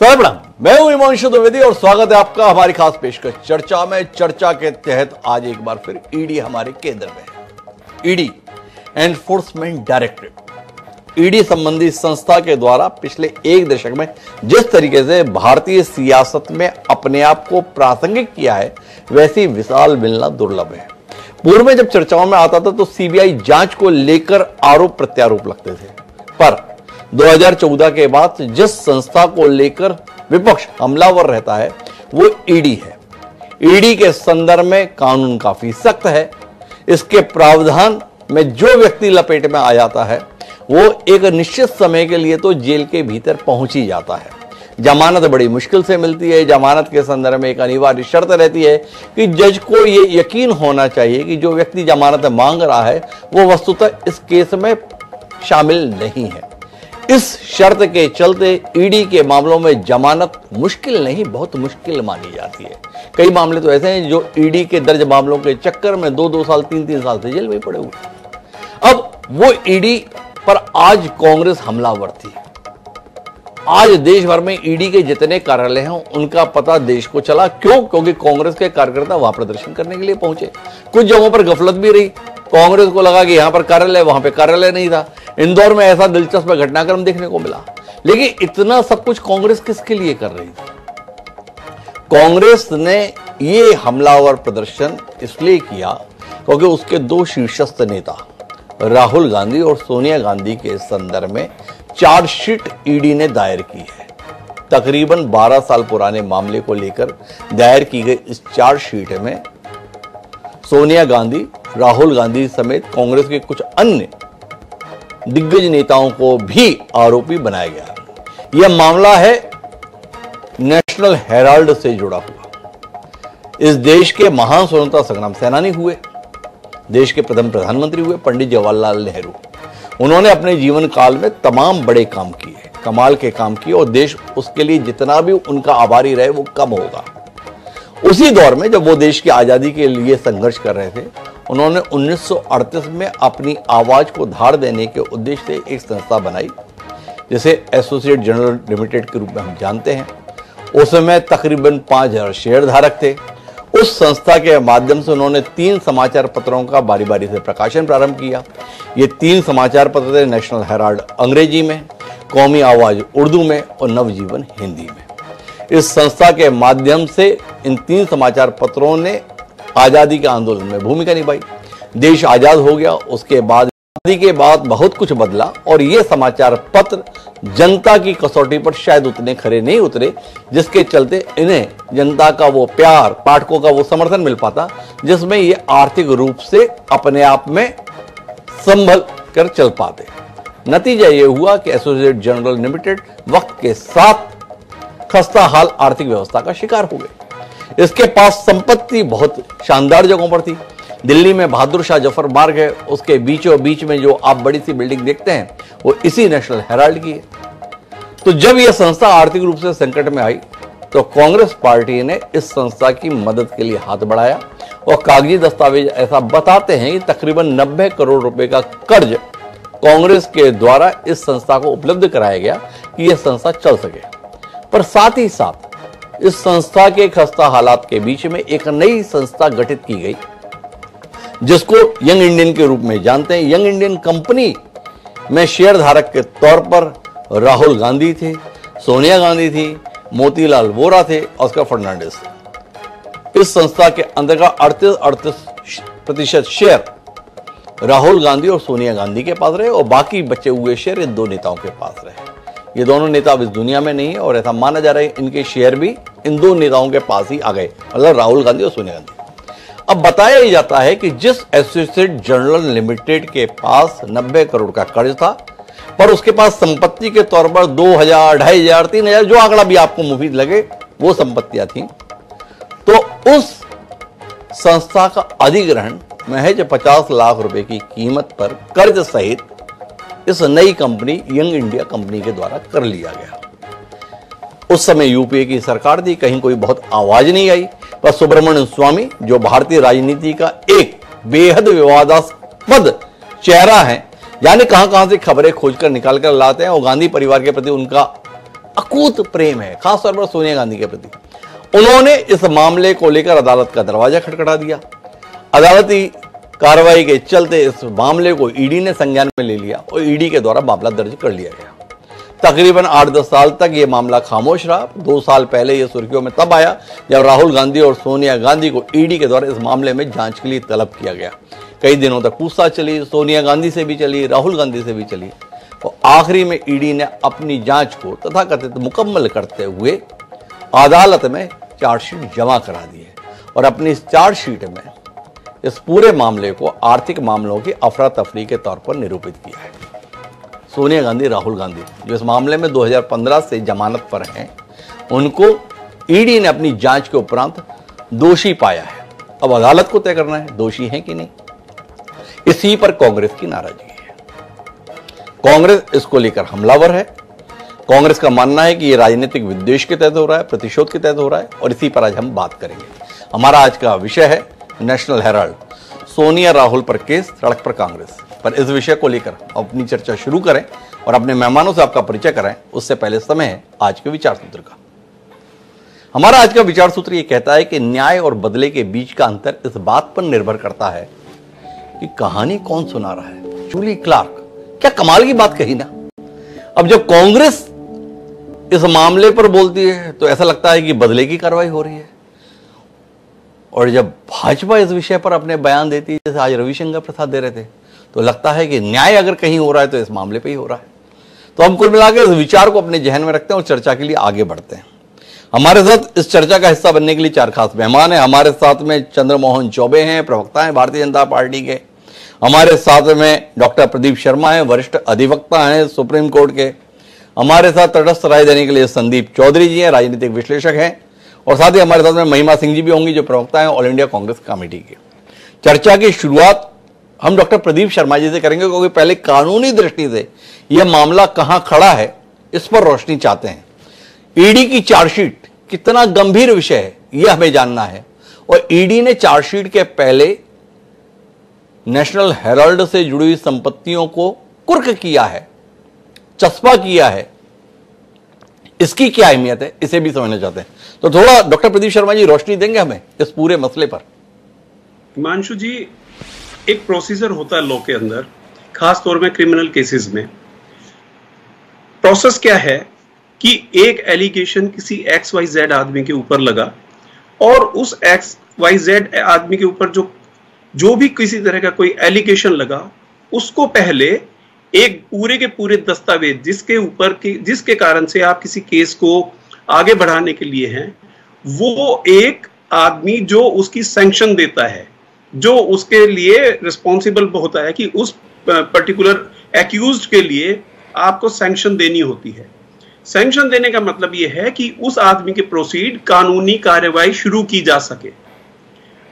प्रणाम, मैं हूं हिमांशु द्विवेदी और स्वागत है आपका हमारी खास पेशकश चर्चा में। चर्चा के तहत आज एक बार फिर ईडी हमारे केंद्र में है। ईडी एनफोर्समेंट डायरेक्टरेट, ईडी संबंधी संस्था के द्वारा पिछले एक दशक में जिस तरीके से भारतीय सियासत में अपने आप को प्रासंगिक किया है, वैसी विशाल मिलना दुर्लभ है। पूर्व में जब चर्चाओं में आता था तो सीबीआई जांच को लेकर आरोप प्रत्यारोप लगते थे, पर 2014 के बाद जिस संस्था को लेकर विपक्ष हमलावर रहता है वो ईडी है। ईडी के संदर्भ में कानून काफी सख्त है। इसके प्रावधान में जो व्यक्ति लपेट में आ जाता है वो एक निश्चित समय के लिए तो जेल के भीतर पहुंच ही जाता है। जमानत बड़ी मुश्किल से मिलती है। जमानत के संदर्भ में एक अनिवार्य शर्त रहती है कि जज को ये यकीन होना चाहिए कि जो व्यक्ति जमानत मांग रहा है वो वस्तुतः इस केस में शामिल नहीं है। इस शर्त के चलते ईडी के मामलों में जमानत मुश्किल नहीं, बहुत मुश्किल मानी जाती है। कई मामले तो ऐसे हैं जो ईडी के दर्ज मामलों के चक्कर में 2-2 साल 3-3 साल से जेल में पड़े हुए। अब वो ईडी पर आज कांग्रेस हमलावर थी। आज देश भर में ईडी के जितने कार्यालय हैं उनका पता देश को चला। क्यों? क्योंकि कांग्रेस के कार्यकर्ता वहां प्रदर्शन करने के लिए पहुंचे। कुछ जगहों पर गफलत भी रही। कांग्रेस को लगा कि यहां पर कार्यालय, वहां पे कार्यालय नहीं था। इंदौर में ऐसा दिलचस्प घटनाक्रम देखने को मिला। लेकिन इतना सब कुछ कांग्रेस किसके लिए कर रही थी? कांग्रेस ने ये हमलावर प्रदर्शन इसलिए किया क्योंकि उसके दो शीर्षस्थ नेता राहुल गांधी और सोनिया गांधी के संदर्भ में चार्जशीट ईडी ने दायर की है। तकरीबन 12 साल पुराने मामले को लेकर दायर की गई इस चार्जशीट में सोनिया गांधी, राहुल गांधी समेत कांग्रेस के कुछ अन्य दिग्गज नेताओं को भी आरोपी बनाया गया। यह मामला है नेशनल हेराल्ड से जुड़ा हुआ। इस देश के महान स्वतंत्रता संग्राम सेनानी हुए, देश के प्रथम प्रधानमंत्री हुए पंडित जवाहरलाल नेहरू। उन्होंने अपने जीवन काल में तमाम बड़े काम किए, कमाल के काम किए, और देश उसके लिए जितना भी उनका आभारी रहे वो कम होगा। उसी दौर में जब वो देश की आजादी के लिए संघर्ष कर रहे थे, उन्होंने 1938 में अपनी आवाज को धार देने के उद्देश्य से एक संस्था बनाई जिसे एसोसिएट जर्नल लिमिटेड के रूप में हम जानते हैं। उस समय तकरीबन 5000 शेयर धारक थे। उस संस्था के माध्यम से उन्होंने 3 समाचार पत्रों का बारी बारी से प्रकाशन प्रारंभ किया। ये 3 समाचार पत्र थे नेशनल हेराल्ड अंग्रेजी में, कौमी आवाज उर्दू में और नवजीवन हिंदी में। इस संस्था के माध्यम से इन 3 समाचार पत्रों ने आजादी के आंदोलन में भूमिका निभाई। देश आजाद हो गया। उसके बाद आजादी के बाद बहुत कुछ बदला और ये समाचार पत्र जनता की कसौटी पर शायद उतने खरे नहीं उतरे, जिसके चलते इन्हें जनता का वो प्यार, पाठकों का वो समर्थन मिल पाता जिसमें ये आर्थिक रूप से अपने आप में संभल कर चल पाते। नतीजा ये हुआ कि एसोसिएट जर्नल लिमिटेड वक्त के साथ खस्ता हाल आर्थिक व्यवस्था का शिकार हो गए। इसके पास संपत्ति बहुत शानदार जगहों पर थी। दिल्ली में बहादुर शाह जफर मार्ग है, उसके बीचों बीच में जो आप बड़ी सी बिल्डिंग देखते हैं वो इसी नेशनल हेराल्ड की है। तो जब यह संस्था आर्थिक रूप से संकट में आई तो कांग्रेस पार्टी ने इस संस्था की मदद के लिए हाथ बढ़ाया और कागजी दस्तावेज ऐसा बताते हैं कि तकरीबन 90 करोड़ रुपए का कर्ज कांग्रेस के द्वारा इस संस्था को उपलब्ध कराया गया कि यह संस्था चल सके। पर साथ ही साथ इस संस्था के खस्ता हालात के बीच में एक नई संस्था गठित की गई जिसको यंग इंडियन के रूप में जानते हैं। यंग इंडियन कंपनी में शेयर धारक के तौर पर राहुल गांधी थे, सोनिया गांधी थी, मोतीलाल वोरा थे, ऑस्कर फर्नांडिस थे। इस संस्था के अंतर्गत 38% शेयर राहुल गांधी और सोनिया गांधी के पास रहे और बाकी बचे हुए शेयर इन 2 नेताओं के पास रहे। ये दोनों नेता अब इस दुनिया में नहीं है और ऐसा माना जा रहा है इनके शेयर भी इन 2 नेताओं के पास ही आ गए, मतलब राहुल गांधी और सोनिया गांधी। अब बताया ही जाता है कि जिस एसोसिएट जर्नल लिमिटेड के पास 90 करोड़ का कर्ज था, पर उसके पास संपत्ति के तौर पर 2000, 2500, 3000 जो आंकड़ा भी आपको मुफीद लगे वो संपत्तियां थी, तो उस संस्था का अधिग्रहण महज 50 लाख रुपए की कीमत पर कर्ज सहित इस नई कंपनी यंग इंडिया कंपनी के द्वारा कर लिया गया। उस समय यूपीए की सरकार थी, कहीं कोई बहुत आवाज नहीं आई। बस सुब्रमण्यम स्वामी जो भारतीय राजनीति का एक बेहद विवादास्पद चेहरा है, यानी कहां कहां से खबरें खोजकर निकाल कर लाते हैं और गांधी परिवार के प्रति उनका अकूत प्रेम है, खासतौर पर सोनिया गांधी के प्रति। उन्होंने इस मामले को लेकर अदालत का दरवाजा खटखटा दिया। अदालती कार्रवाई के चलते इस मामले को ईडी ने संज्ञान में ले लिया और ईडी के द्वारा मामला दर्ज कर लिया गया। तकरीबन 8-10 साल तक यह मामला खामोश रहा। 2 साल पहले यह सुर्खियों में तब आया जब राहुल गांधी और सोनिया गांधी को ईडी के द्वारा इस मामले में जांच के लिए तलब किया गया। कई दिनों तक पूछताछ चली, सोनिया गांधी से भी चली, राहुल गांधी से भी चली और आखिरी में ईडी ने अपनी जांच को तथाकथित मुकम्मल करते हुए अदालत में चार्जशीट जमा करा दी है और अपनी इस चार्जशीट में इस पूरे मामले को आर्थिक मामलों की अफरा तफरी के तौर पर निरूपित किया है। सोनिया गांधी, राहुल गांधी जो इस मामले में 2015 से जमानत पर हैं, उनको ईडी ने अपनी जांच के उपरांत दोषी पाया है। अब अदालत को तय करना है दोषी हैं कि नहीं। इसी पर कांग्रेस की नाराजगी है। कांग्रेस इसको लेकर हमलावर है। कांग्रेस का मानना है कि यह राजनीतिक विद्वेष के तहत हो रहा है, प्रतिशोध के तहत हो रहा है और इसी पर आज हम बात करेंगे। हमारा आज का विषय है नेशनल हेराल्ड, सोनिया राहुल पर केस, सड़क पर कांग्रेस। पर इस विषय को लेकर अपनी चर्चा शुरू करें और अपने मेहमानों से आपका परिचय कराएं, उससे पहले समय है आज के विचार सूत्र का। हमारा आज का विचार सूत्र यह कहता है कि न्याय और बदले के बीच का अंतर इस बात पर निर्भर करता है कि कहानी कौन सुना रहा है। जूली क्लार्क, क्या कमाल की बात कही ना। अब जब कांग्रेस इस मामले पर बोलती है तो ऐसा लगता है कि बदले की कार्रवाई हो रही है और जब भाजपा इस विषय पर अपने बयान देती है, जैसे आज रविशंकर प्रसाद दे रहे थे, तो लगता है कि न्याय अगर कहीं हो रहा है तो इस मामले पे ही हो रहा है। तो हम कुल मिलाकर इस विचार को अपने जहन में रखते हैं और चर्चा के लिए आगे बढ़ते हैं। हमारे साथ इस चर्चा का हिस्सा बनने के लिए 4 खास मेहमान हैं। हमारे साथ में चंद्रमोहन चौबे हैं, प्रवक्ता हैं भारतीय जनता पार्टी के। हमारे साथ में डॉक्टर प्रदीप शर्मा हैं, वरिष्ठ अधिवक्ता हैं सुप्रीम कोर्ट के। हमारे साथ तटस्थ राय देने के लिए संदीप चौधरी जी हैं, राजनीतिक विश्लेषक हैं और साथ ही हमारे साथ में महिमा सिंह जी भी होंगी जो प्रवक्ता हैं ऑल इंडिया कांग्रेस कमेटी के। चर्चा की शुरुआत हम डॉक्टर प्रदीप शर्मा जी से करेंगे क्योंकि पहले कानूनी दृष्टि से यह मामला कहां खड़ा है इस पर रोशनी चाहते हैं। ईडी की चार्जशीट कितना गंभीर विषय है यह हमें जानना है और ईडी ने चार्जशीट के पहले नेशनल हेराल्ड से जुड़ी हुई संपत्तियों को कुर्क किया है, चस्पा किया है। इसकी क्या अहमियत है इसे भी समझना चाहते हैं। तो थोड़ा डॉक्टर प्रदीप शर्मा जी रोशनी देंगे हमें इस पूरे मसले पर। हिमांशु जी, एक प्रोसीजर होता है लॉ के अंदर, खास तौर में क्रिमिनल केसेस में। प्रोसेस क्या है कि एक एलिगेशन किसी XYZ आदमी के ऊपर लगा और उस XYZ आदमी के ऊपर जो भी किसी तरह का कोई एलिगेशन लगा, उसको पहले एक पूरे के पूरे दस्तावेज जिसके कारण से आप किसी केस को आगे बढ़ाने के लिए हैं, वो एक आदमी जो उसकी सैंक्शन देता है, जो उसके लिए रिस्पॉन्सिबल होता है कि उस पर्टिकुलर एक्यूज्ड के लिए आपको सैंक्शन देनी होती है। सैंक्शन देने का मतलब यह है कि उस आदमी के प्रोसीड कानूनी कार्यवाही शुरू की जा सके।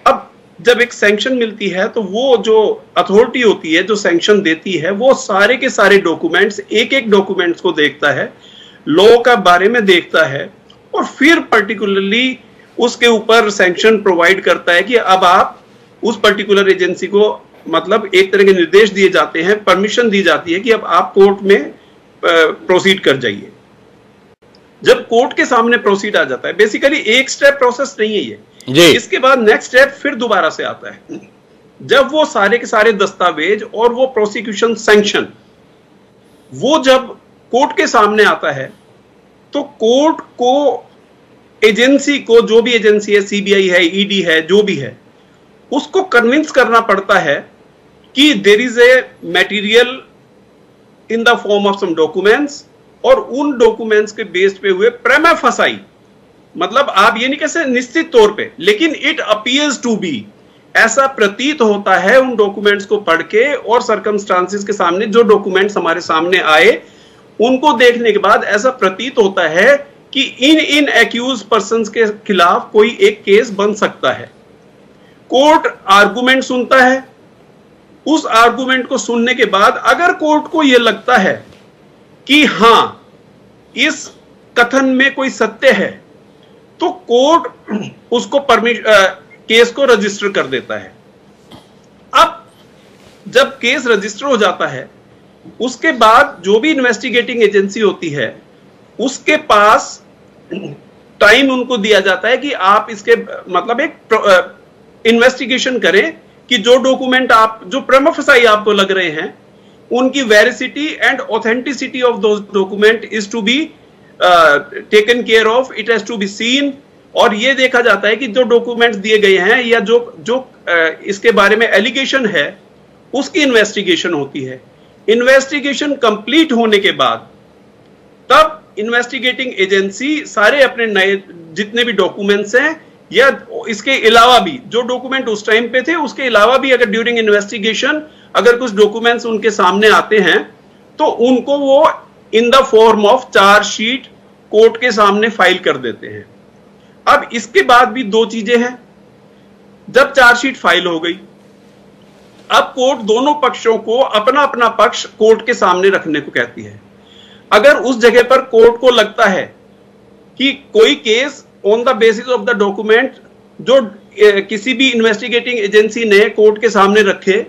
अब जब एक सैंक्शन मिलती है तो वो जो अथॉरिटी होती है जो सैंक्शन देती है, वो सारे के सारे डॉक्यूमेंट्स, एक डॉक्यूमेंट्स को देखता है, लॉ का बारे में देखता है और फिर पर्टिकुलरली उसके ऊपर सैंक्शन प्रोवाइड करता है कि अब आप उस पर्टिकुलर एजेंसी को, मतलब एक तरह के निर्देश दिए जाते हैं, परमिशन दी जाती है कि अब आप कोर्ट में प्रोसीड कर जाइए। जब कोर्ट के सामने प्रोसीड आ जाता है, बेसिकली एक स्टेप प्रोसेस नहीं है ये, इसके बाद नेक्स्ट स्टेप फिर दोबारा से आता है। जब वो सारे के सारे दस्तावेज और वो प्रोसिक्यूशन सैंक्शन वो जब कोर्ट के सामने आता है तो कोर्ट को, एजेंसी को, जो भी एजेंसी है, CBI है, ED है, जो भी है, उसको कन्विंस करना पड़ता है कि there is a material in the form of some documents और उन डॉक्यूमेंट्स के बेस पे हुए प्रेमा फसाई, मतलब आप ये नहीं कह सकते निश्चित तौर पे, लेकिन इट अपीयर्स टू बी, ऐसा प्रतीत होता है उन डॉक्यूमेंट्स को पढ़ के और सर्कमस्टांसेस के सामने जो डॉक्यूमेंट्स हमारे सामने आए उनको देखने के बाद ऐसा प्रतीत होता है कि इन एक्यूज पर्संस के खिलाफ कोई एक केस बन सकता है। कोर्ट आर्गुमेंट सुनता है, उस आर्गुमेंट को सुनने के बाद अगर कोर्ट को यह लगता है कि हां इस कथन में कोई सत्य है, तो कोर्ट उसको केस को रजिस्टर कर देता है। अब जब केस रजिस्टर हो जाता है, उसके बाद जो भी इन्वेस्टिगेटिंग एजेंसी होती है उसके पास टाइम उनको दिया जाता है कि आप इसके मतलब एक इन्वेस्टिगेशन करें कि जो डॉक्यूमेंट आप जो प्रमा फेसाई आपको लग रहे हैं उनकी veracity and authenticity of those document is to be taken care of, it has to be seen. और ये देखा जाता है कि जो डॉक्यूमेंट्स दिए गए हैं या जो इसके बारे में एलिगेशन है उसकी इन्वेस्टिगेशन होती है। इन्वेस्टिगेशन कंप्लीट होने के बाद तब इन्वेस्टिगेटिंग एजेंसी सारे अपने नए जितने भी डॉक्यूमेंट्स हैं या इसके अलावा भी जो डॉक्यूमेंट उस टाइम पे थे उसके अलावा भी अगर ड्यूरिंग इन्वेस्टिगेशन अगर कुछ डॉक्यूमेंट्स उनके सामने आते हैं तो उनको वो इन the form of chargesheet court के सामने फाइल कर देते हैं। अब इसके बाद भी दो चीजें हैं। जब चार्जशीट फाइल हो गई, अब कोर्ट दोनों पक्षों को अपना अपना पक्ष कोर्ट के सामने रखने को कहती है। अगर उस जगह पर कोर्ट को लगता है कि कोई case on the basis of the document जो किसी भी इन्वेस्टिगेटिंग एजेंसी ने कोर्ट के सामने रखे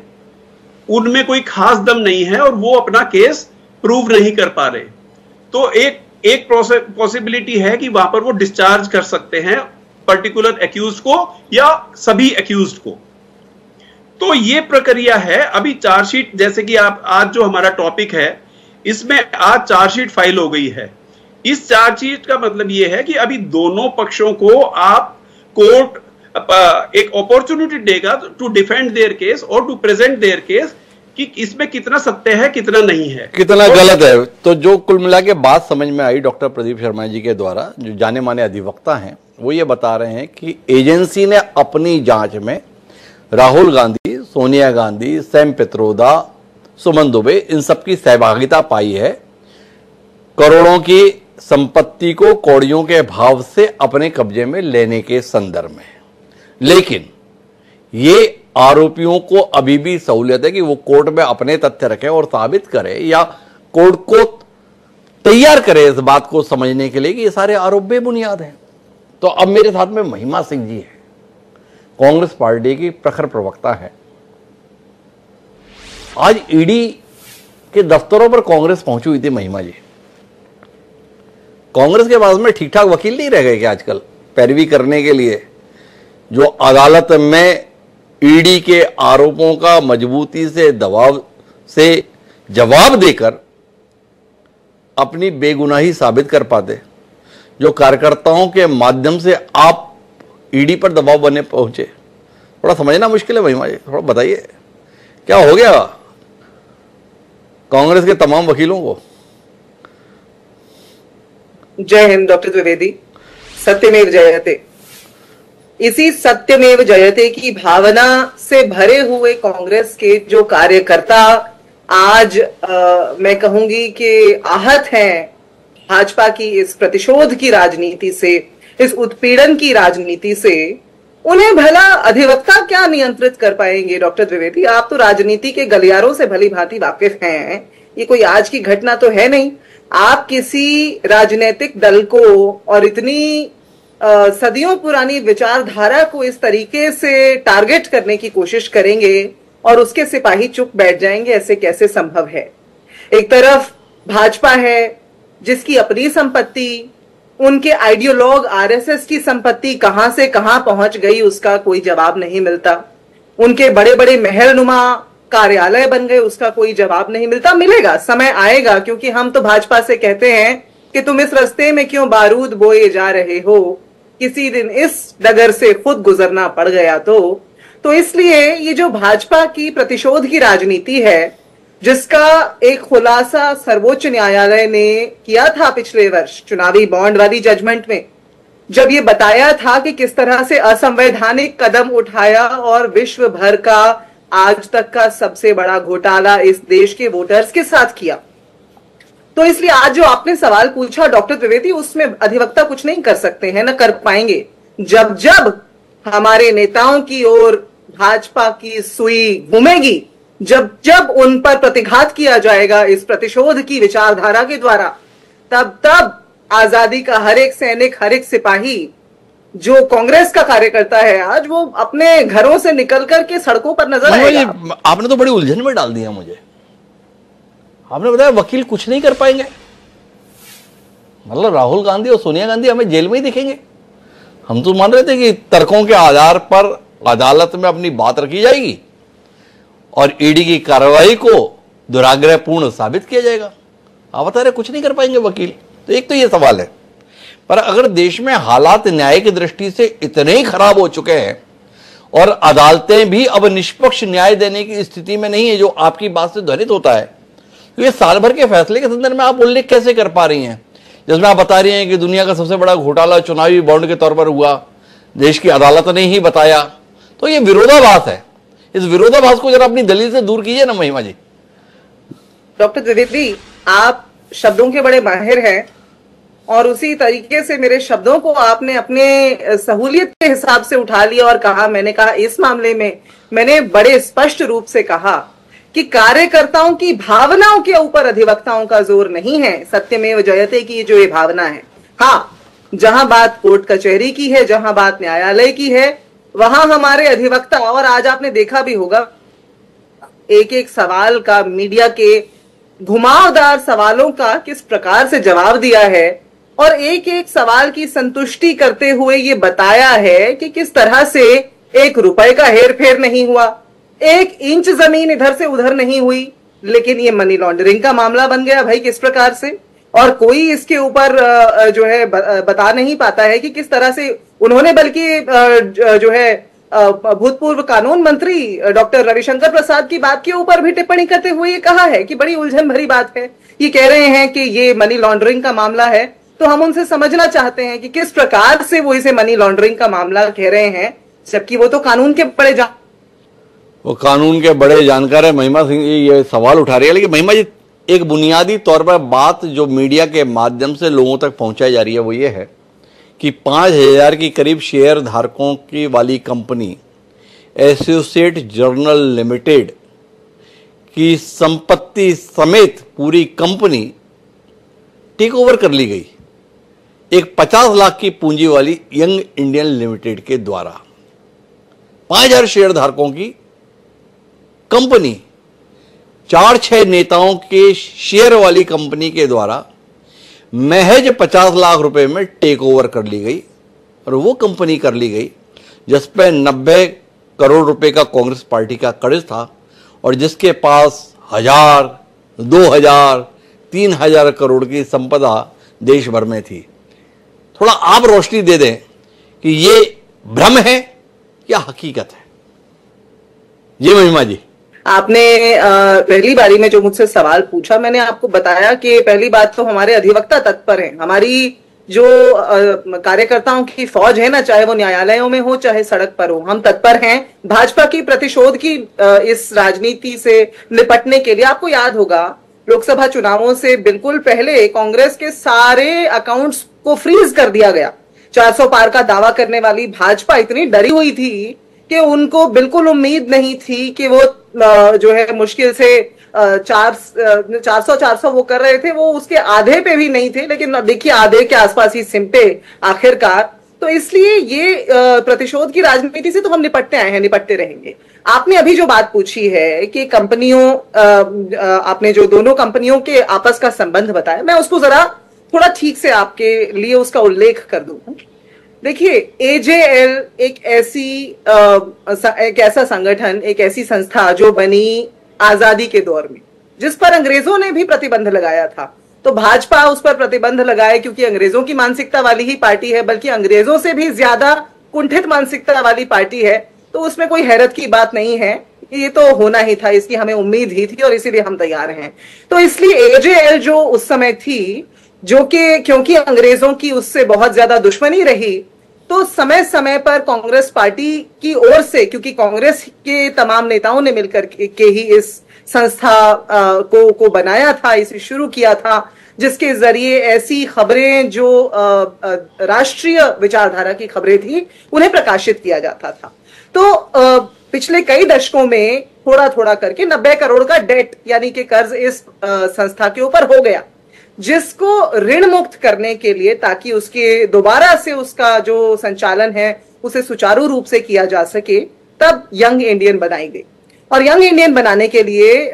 उनमें कोई खास दम नहीं है और वो अपना केस प्रूव नहीं कर पा रहे, तो एक पॉसिबिलिटी है कि वहां पर वो डिस्चार्ज कर सकते हैं पर्टिकुलर एक्यूज को या सभी एक्यूज को। तो ये प्रक्रिया है। अभी चार्जशीट जैसे कि आप आज जो हमारा टॉपिक है इसमें आज चार्जशीट फाइल हो गई है। इस चार्जशीट का मतलब यह है कि अभी दोनों पक्षों को आप कोर्ट एक अपॉर्चुनिटी देगा टू डिफेंड देयर केस और टू प्रेजेंट देयर केस कि इसमें कितना सत्य है कितना नहीं है, कितना गलत है। तो जो कुल मिला के बात समझ में आई डॉक्टर प्रदीप शर्मा जी के द्वारा, जो जाने माने अधिवक्ता हैं, वो ये बता रहे हैं कि एजेंसी ने अपनी जांच में राहुल गांधी, सोनिया गांधी, सैम पित्रोदा, सुमन दुबे इन सबकी सहभागिता पाई है करोड़ों की संपत्ति को कौड़ियों के भाव से अपने कब्जे में लेने के संदर्भ में। लेकिन ये आरोपियों को अभी भी सहूलियत है कि वो कोर्ट में अपने तथ्य रखें और साबित करें या कोर्ट को तैयार करें इस बात को समझने के लिए कि ये सारे आरोप बेबुनियाद हैं। तो अब मेरे साथ में महिमा सिंह जी है, कांग्रेस पार्टी की प्रखर प्रवक्ता है। आज ईडी के दफ्तरों पर कांग्रेस पहुंची हुई थी। महिमा जी, कांग्रेस के पास में ठीक ठाक वकील नहीं रह गए क्या आजकल पैरवी करने के लिए, जो अदालत में ईडी के आरोपों का मजबूती से दबाव से जवाब देकर अपनी बेगुनाही साबित कर पाते, जो कार्यकर्ताओं के माध्यम से आप ईडी पर दबाव बने पहुंचे। थोड़ा समझना मुश्किल है महिमा जी, थोड़ा बताइए क्या हो गया कांग्रेस के तमाम वकीलों को। जय हिंद डॉक्टर द्विवेदी। सत्यमेव जयते। इसी सत्यमेव जयते की भावना से भरे हुए कांग्रेस के जो कार्यकर्ता आज मैं कहूंगी कि आहत हैं भाजपा की इस प्रतिशोध की राजनीति से, इस उत्पीड़न की राजनीति से, उन्हें भला अधिवक्ता क्या नियंत्रित कर पाएंगे। डॉक्टर द्विवेदी, आप तो राजनीति के गलियारों से भली भांति वाकिफ हैं, ये कोई आज की घटना तो है नहीं। आप किसी राजनीतिक दल को और इतनी सदियों पुरानी विचारधारा को इस तरीके से टारगेट करने की कोशिश करेंगे और उसके सिपाही चुप बैठ जाएंगे, ऐसे कैसे संभव है। एक तरफ भाजपा है जिसकी अपनी संपत्ति, उनके आइडियोलॉग आरएसएस की संपत्ति कहां से कहां पहुंच गई उसका कोई जवाब नहीं मिलता, उनके बड़े बड़े महलनुमा कार्यालय बन गए उसका कोई जवाब नहीं मिलता। मिलेगा, समय आएगा, क्योंकि हम तो भाजपा से कहते हैं कि तुम इस रास्ते में क्यों बारूद बोए जा रहे हो, किसी दिन इस डगर से खुद गुजरना पड़ गया तो इसलिए ये जो भाजपा की प्रतिशोध की राजनीति है, जिसका एक खुलासा सर्वोच्च न्यायालय ने किया था पिछले वर्ष चुनावी बॉन्ड वाली जजमेंट में, जब ये बताया था कि किस तरह से असंवैधानिक कदम उठाया और विश्व भर का आज तक का सबसे बड़ा घोटाला इस देश के वोटर्स के साथ किया। तो इसलिए आज जो आपने सवाल पूछा डॉक्टर द्विवेदी, उसमें अधिवक्ता कुछ नहीं कर सकते हैं, न कर पाएंगे। जब जब हमारे नेताओं की ओर भाजपा की सुई घूमेगी, जब जब उन पर प्रतिघात किया जाएगा इस प्रतिशोध की विचारधारा के द्वारा, तब तब आजादी का हर एक सैनिक, हर एक सिपाही जो कांग्रेस का कार्यकर्ता है आज, वो अपने घरों से निकल करके सड़कों पर नजर आएगा। आपने तो बड़ी उलझन में डाल दिया मुझे। आपने बताया वकील कुछ नहीं कर पाएंगे। मतलब राहुल गांधी और सोनिया गांधी हमें जेल में ही दिखेंगे? हम तो मान रहे थे कि तर्कों के आधार पर अदालत में अपनी बात रखी जाएगी और ईडी की कार्रवाई को दुराग्रहपूर्ण साबित किया जाएगा। आप बता रहे कुछ नहीं कर पाएंगे वकील। तो एक तो ये सवाल है। पर अगर देश में हालात न्याय की दृष्टि से इतने ही खराब हो चुके हैं और अदालतें भी अब निष्पक्ष न्याय देने की स्थिति में नहीं है, जो आपकी बात से ध्वनित होता है, तो ये साल भर के फैसले के संदर्भ में आप उल्लेख कैसे कर पा रही हैं, जिसमें आप बता रही हैं कि दुनिया का सबसे बड़ा घोटाला चुनावी बॉन्ड के तौर पर हुआ, देश की अदालत ने ही बताया? तो ये विरोधाभास है। इस विरोधाभास को जरा अपनी दलील से दूर कीजिए ना महिमा जी। डॉक्टर द्विवेदी, आप शब्दों के बड़े माहिर हैं और उसी तरीके से मेरे शब्दों को आपने अपने सहूलियत के हिसाब से उठा लिया और कहा। मैंने कहा इस मामले में मैंने बड़े स्पष्ट रूप से कहा कि कार्यकर्ताओं की भावनाओं के ऊपर अधिवक्ताओं का जोर नहीं है। सत्यमेव जयते की जो ये भावना है, हाँ, जहां बात कोर्ट कचहरी की है, जहां बात न्यायालय की है, वहां हमारे अधिवक्ता, और आज आपने देखा भी होगा एक एक सवाल का, मीडिया के घुमावदार सवालों का किस प्रकार से जवाब दिया है और एक एक सवाल की संतुष्टि करते हुए ये बताया है कि किस तरह से 1 रुपए का हेर फेर नहीं हुआ, 1 इंच जमीन इधर से उधर नहीं हुई, लेकिन ये मनी लॉन्ड्रिंग का मामला बन गया भाई किस प्रकार से। और कोई इसके ऊपर जो है बता नहीं पाता है कि किस तरह से उन्होंने, बल्कि जो है भूतपूर्व कानून मंत्री डॉक्टर रविशंकर प्रसाद की बात के ऊपर भी टिप्पणी करते हुए ये कहा है कि बड़ी उलझन भरी बात है। ये कह रहे हैं कि ये मनी लॉन्ड्रिंग का मामला है, तो हम उनसे समझना चाहते हैं कि किस प्रकार से वो इसे मनी लॉन्ड्रिंग का मामला कह रहे हैं, जबकि वो तो कानून के बड़े जानकार है। महिमा सिंह जी ये सवाल उठा रही है, लेकिन महिमा जी एक बुनियादी तौर पर बात जो मीडिया के माध्यम से लोगों तक पहुंचाई जा रही है वो ये है कि 5000 की करीब शेयर धारकों की वाली कंपनी एसोसिएट जर्नल लिमिटेड की संपत्ति समेत पूरी कंपनी टेक ओवर कर ली गई एक 50 लाख की पूंजी वाली यंग इंडियन लिमिटेड के द्वारा। 5000 शेयर धारकों की कंपनी 4-6 नेताओं के शेयर वाली कंपनी के द्वारा महज 50 लाख रुपए में टेक ओवर कर ली गई। और वो कंपनी कर ली गई जिस पे 90 करोड़ रुपए का कांग्रेस पार्टी का कर्ज था और जिसके पास 1000, 2000, 3000 करोड़ की संपदा देश भर में थी। थोड़ा आप रोशनी दे दें कि ये भ्रम है या हकीकत है। जी महिमा जी, आपने पहली बारी में जो मुझसे सवाल पूछा, मैंने आपको बताया कि पहली बात तो हमारे अधिवक्ता तत्पर हैं। हमारी जो कार्यकर्ताओं की फौज है ना, चाहे वो न्यायालयों में हो चाहे सड़क पर हो, हम तत्पर हैं भाजपा की प्रतिशोध की इस राजनीति से निपटने के लिए। आपको याद होगा लोकसभा चुनावों से बिल्कुल पहले कांग्रेस के सारे अकाउंट्स को फ्रीज कर दिया गया। 400 पार का दावा करने वाली भाजपा इतनी डरी हुई थी कि उनको बिल्कुल उम्मीद नहीं थी कि वो जो है मुश्किल से 400 वो कर रहे थे, वो उसके आधे पे भी नहीं थे, लेकिन देखिए आधे के आसपास ही सिमटे आखिरकार। तो इसलिए ये प्रतिशोध की राजनीति से तो हम निपटते आए हैं, निपटते रहेंगे। आपने अभी जो बात पूछी है कि कंपनियों, आपने जो दोनों कंपनियों के आपस का संबंध बताया, मैं उसको जरा थोड़ा ठीक से आपके लिए उसका उल्लेख कर दूं। देखिए, एजेएल एक ऐसा संगठन, एक ऐसी संस्था जो बनी आजादी के दौर में, जिस पर अंग्रेजों ने भी प्रतिबंध लगाया था। तो भाजपा उस पर प्रतिबंध लगाए क्योंकि अंग्रेजों की मानसिकता वाली ही पार्टी है, बल्कि अंग्रेजों से भी ज्यादा कुंठित मानसिकता वाली पार्टी है। तो उसमें कोई हैरत की बात नहीं है, ये तो होना ही था, इसकी हमें उम्मीद ही थी और इसीलिए हम तैयार हैं। तो इसलिए एजेएल जो उस समय थी, जो कि क्योंकि अंग्रेजों की उससे बहुत ज्यादा दुश्मनी रही, तो समय समय पर कांग्रेस पार्टी की ओर से, क्योंकि कांग्रेस के तमाम नेताओं ने मिलकर के ही इस संस्था को बनाया था, इसे शुरू किया था, जिसके जरिए ऐसी खबरें जो राष्ट्रीय विचारधारा की खबरें थी उन्हें प्रकाशित किया जाता था। तो पिछले कई दशकों में थोड़ा थोड़ा करके 90 करोड़ का डेट यानी कि कर्ज इस संस्था के ऊपर हो गया, जिसको ऋण मुक्त करने के लिए, ताकि उसके दोबारा से उसका जो संचालन है उसे सुचारू रूप से किया जा सके, तब यंग इंडियन बनाई गई। और यंग इंडियन बनाने के लिए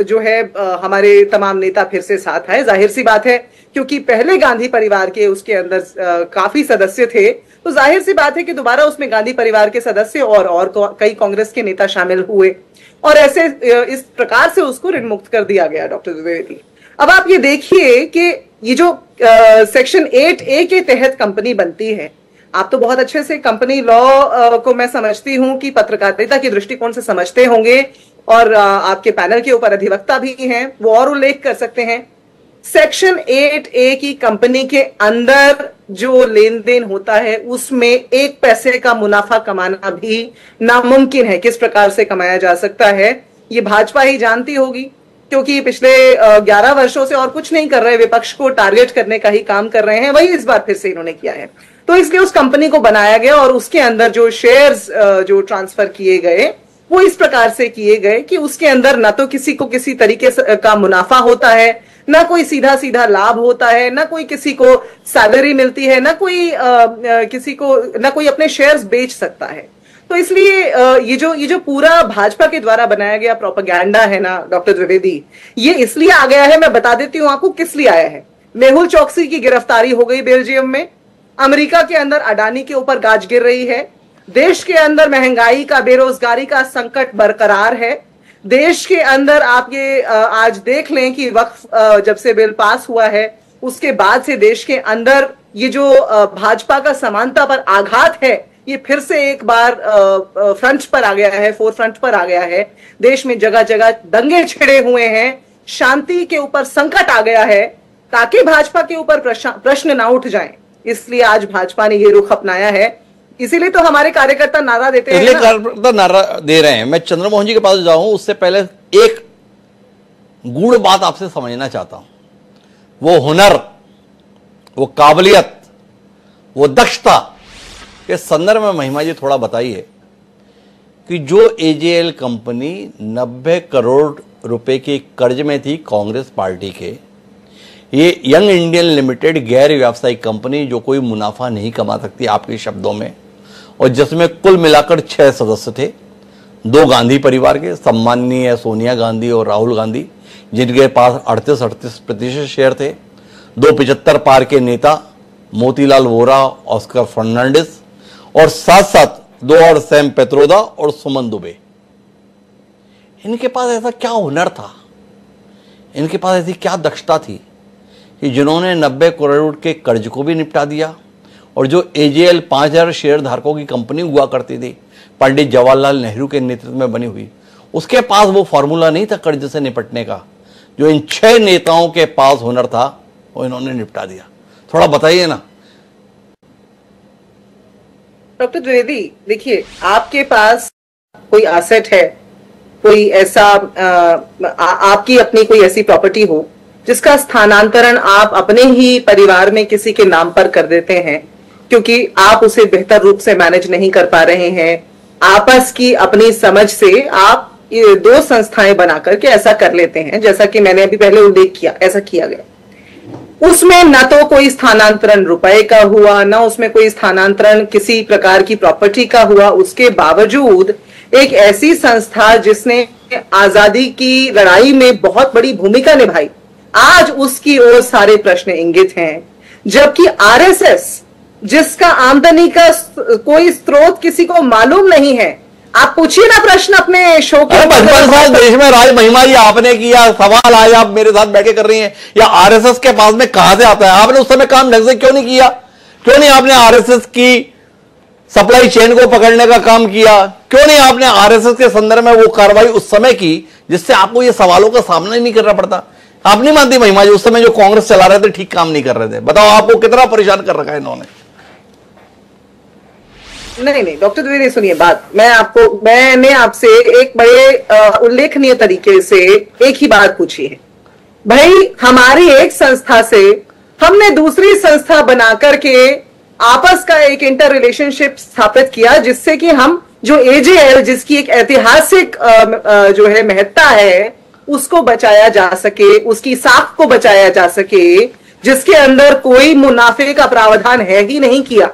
जो है हमारे तमाम नेता फिर से साथ आए। जाहिर सी बात है, क्योंकि पहले गांधी परिवार के उसके अंदर काफी सदस्य थे, तो जाहिर सी बात है कि दोबारा उसमें गांधी परिवार के सदस्य और कई कांग्रेस के नेता शामिल हुए और ऐसे इस प्रकार से उसको ऋण मुक्त कर दिया गया डॉक्टर द्विवेदी। अब आप ये देखिए कि ये जो सेक्शन 8A के तहत कंपनी बनती है, आप तो बहुत अच्छे से कंपनी लॉ को मैं समझती हूं कि पत्रकारिता के दृष्टिकोण से समझते होंगे और आपके पैनल के ऊपर अधिवक्ता भी हैं, वो और उल्लेख कर सकते हैं। सेक्शन 8A की कंपनी के अंदर जो लेन देन होता है उसमें 1 पैसे का मुनाफा कमाना भी नामुमकिन है। किस प्रकार से कमाया जा सकता है ये भाजपा ही जानती होगी, क्योंकि पिछले 11 वर्षों से और कुछ नहीं कर रहे, विपक्ष को टारगेट करने का ही काम कर रहे हैं, वही इस बार फिर से इन्होंने किया है। तो इसलिए उस कंपनी को बनाया गया और उसके अंदर जो शेयर्स जो ट्रांसफर किए गए वो इस प्रकार से किए गए कि उसके अंदर ना तो किसी को किसी तरीके का मुनाफा होता है, ना कोई सीधा सीधा लाभ होता है, ना कोई किसी को सैलरी मिलती है, ना कोई किसी को, ना कोई अपने शेयर्स बेच सकता है। तो इसलिए ये जो पूरा भाजपा के द्वारा बनाया गया प्रोपेगेंडा है ना डॉक्टर द्विवेदी, ये इसलिए आ गया है, मैं बता देती हूं आपको किस लिए आया है। मेहुल चौकसी की गिरफ्तारी हो गई बेल्जियम में, अमेरिका के अंदर अडानी के ऊपर गाज गिर रही है, देश के अंदर महंगाई का, बेरोजगारी का संकट बरकरार है, देश के अंदर आप ये आज देख लें कि वक्फ जब से बिल पास हुआ है उसके बाद से देश के अंदर ये जो भाजपा का समानता पर आघात है ये फिर से एक बार फ्रंट पर आ गया है, फोर फ्रंट पर आ गया है। देश में जगह जगह दंगे छिड़े हुए हैं, शांति के ऊपर संकट आ गया है, ताकि भाजपा के ऊपर प्रश्न ना उठ जाएं, इसलिए आज भाजपा ने ये रुख अपनाया है। इसीलिए तो हमारे कार्यकर्ता नारा देते हैं, कार्यकर्ता नारा दे रहे हैं। मैं चंद्रमोहन जी के पास जाऊं उससे पहले एक गूढ़ बात आपसे समझना चाहता हूं। वो हुनर, वो काबिलियत, वो दक्षता के संदर्भ में महिमा जी थोड़ा बताइए कि जो एजेएल कंपनी 90 करोड़ रुपए के कर्ज में थी कांग्रेस पार्टी के, ये यंग इंडियन लिमिटेड गैर व्यावसायिक कंपनी जो कोई मुनाफा नहीं कमा सकती आपके शब्दों में, और जिसमें कुल मिलाकर 6 सदस्य थे, 2 गांधी परिवार के, सम्माननीय सोनिया गांधी और राहुल गांधी, जिनके पास 38% शेयर थे, 2 75 पार के नेता मोतीलाल वोरा, ऑस्कर फर्नांडिस, और साथ साथ 2 और सैम पेत्रोदा और सुमन दुबे। इनके पास ऐसा क्या हुनर था, इनके पास ऐसी क्या दक्षता थी कि जिन्होंने 90 करोड़ के कर्ज को भी निपटा दिया, और जो एजेएल 5000 शेयर धारकों की कंपनी हुआ करती थी पंडित जवाहरलाल नेहरू के नेतृत्व में बनी हुई, उसके पास वो फॉर्मूला नहीं था कर्ज से निपटने का, जो इन 6 नेताओं के पास हुनर था वो इन्होंने निपटा दिया। थोड़ा बताइए ना डॉक्टर द्विवेदी। देखिए, आपके पास कोई एसेट है, कोई ऐसा आपकी अपनी कोई ऐसी प्रॉपर्टी हो जिसका स्थानांतरण आप अपने ही परिवार में किसी के नाम पर कर देते हैं क्योंकि आप उसे बेहतर रूप से मैनेज नहीं कर पा रहे हैं, आपस की अपनी समझ से आप 2 संस्थाएं बना करके ऐसा कर लेते हैं, जैसा कि मैंने अभी पहले उल्लेख किया, ऐसा किया गया। उसमें ना तो कोई स्थानांतरण रुपए का हुआ, ना उसमें कोई स्थानांतरण किसी प्रकार की प्रॉपर्टी का हुआ, उसके बावजूद एक ऐसी संस्था जिसने आजादी की लड़ाई में बहुत बड़ी भूमिका निभाई, आज उसकी ओर सारे प्रश्न इंगित हैं। जबकि आरएसएस, जिसका आमदनी का कोई स्रोत किसी को मालूम नहीं है, आप पूछिए ना प्रश्न अपने शो के। 55 साल देश में राज महिमा जी आपने किया, सवाल आज आप मेरे साथ बैठे कर रही हैं, या आरएसएस के पास में कहां से आता है? आपने उस समय काम ढंग से क्यों नहीं किया? क्यों नहीं आपने आरएसएस की सप्लाई चेन को पकड़ने का काम किया? क्यों नहीं आपने आरएसएस के संदर्भ में वो कार्रवाई उस समय की जिससे आपको ये सवालों का सामना ही नहीं करना पड़ता? आप नहीं मानती महिमा जी उस समय जो कांग्रेस चला रहे थे ठीक काम नहीं कर रहे थे? बताओ आपको कितना परेशान कर रखा है इन्होंने। नहीं डॉक्टर द्विवेदी, सुनिए बात, मैंने आपसे एक बड़े उल्लेखनीय तरीके से एक ही बात पूछी है। भाई, हमारी एक संस्था से हमने दूसरी संस्था बना करके आपस का एक इंटर रिलेशनशिप स्थापित किया, जिससे कि हम जो एजेएल, जिसकी एक ऐतिहासिक जो है महत्ता है, उसको बचाया जा सके, उसकी साख को बचाया जा सके, जिसके अंदर कोई मुनाफे का प्रावधान है ही नहीं किया।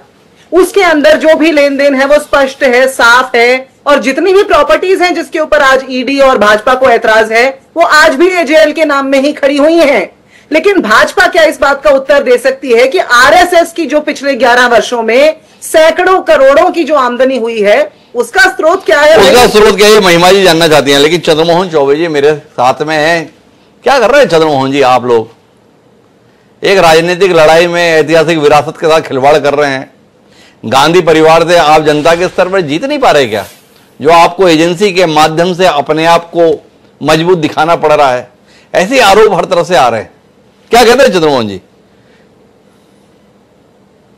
उसके अंदर जो भी लेन देन है वो स्पष्ट है, साफ है, और जितनी भी प्रॉपर्टीज हैं जिसके ऊपर आज ईडी और भाजपा को ऐतराज है, वो आज भी एजेएल के नाम में ही खड़ी हुई हैं। लेकिन भाजपा क्या इस बात का उत्तर दे सकती है कि आरएसएस की जो पिछले 11 वर्षों में सैकड़ों करोड़ों की जो आमदनी हुई है, उसका स्रोत क्या है? उसका स्रोत क्या है, महिमा जी जानना चाहती हैं। लेकिन चंद्रमोहन चौबे जी मेरे साथ में हैं। क्या कर रहे हैं चंद्रमोहन जी? आप लोग एक राजनीतिक लड़ाई में ऐतिहासिक विरासत के साथ खिलवाड़ कर रहे हैं। गांधी परिवार से आप जनता के स्तर पर जीत नहीं पा रहे क्या? जो आपको एजेंसी के माध्यम से अपने आप को मजबूत दिखाना पड़ रहा है, ऐसे आरोप हर तरफ से आ रहे हैं। क्या कहते हैं चंद्रमोहन जी?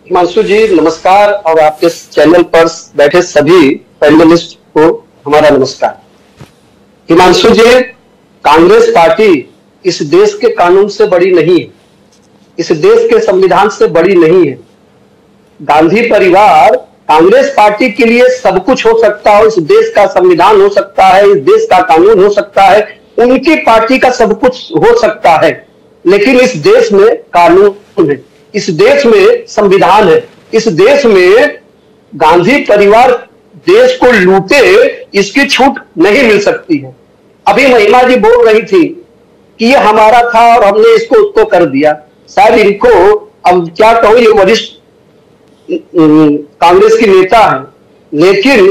हिमांशु जी नमस्कार, और आपके चैनल पर बैठे सभी पैनलिस्ट को हमारा नमस्कार। हिमांशु जी, कांग्रेस पार्टी इस देश के कानून से बड़ी नहीं है, इस देश के संविधान से बड़ी नहीं है। गांधी परिवार कांग्रेस पार्टी के लिए सब कुछ हो सकता है, इस देश का संविधान हो सकता है, इस देश का कानून हो सकता है, उनकी पार्टी का सब कुछ हो सकता है, लेकिन इस देश में कानून है, इस देश में संविधान है, इस देश में गांधी परिवार देश को लूटे इसकी छूट नहीं मिल सकती है। अभी महिमा जी बोल रही थी कि ये हमारा था और हमने इसको उसको कर दिया। शायद इनको, अब क्या कहूं, ये वरिष्ठ कांग्रेस की नेता है, लेकिन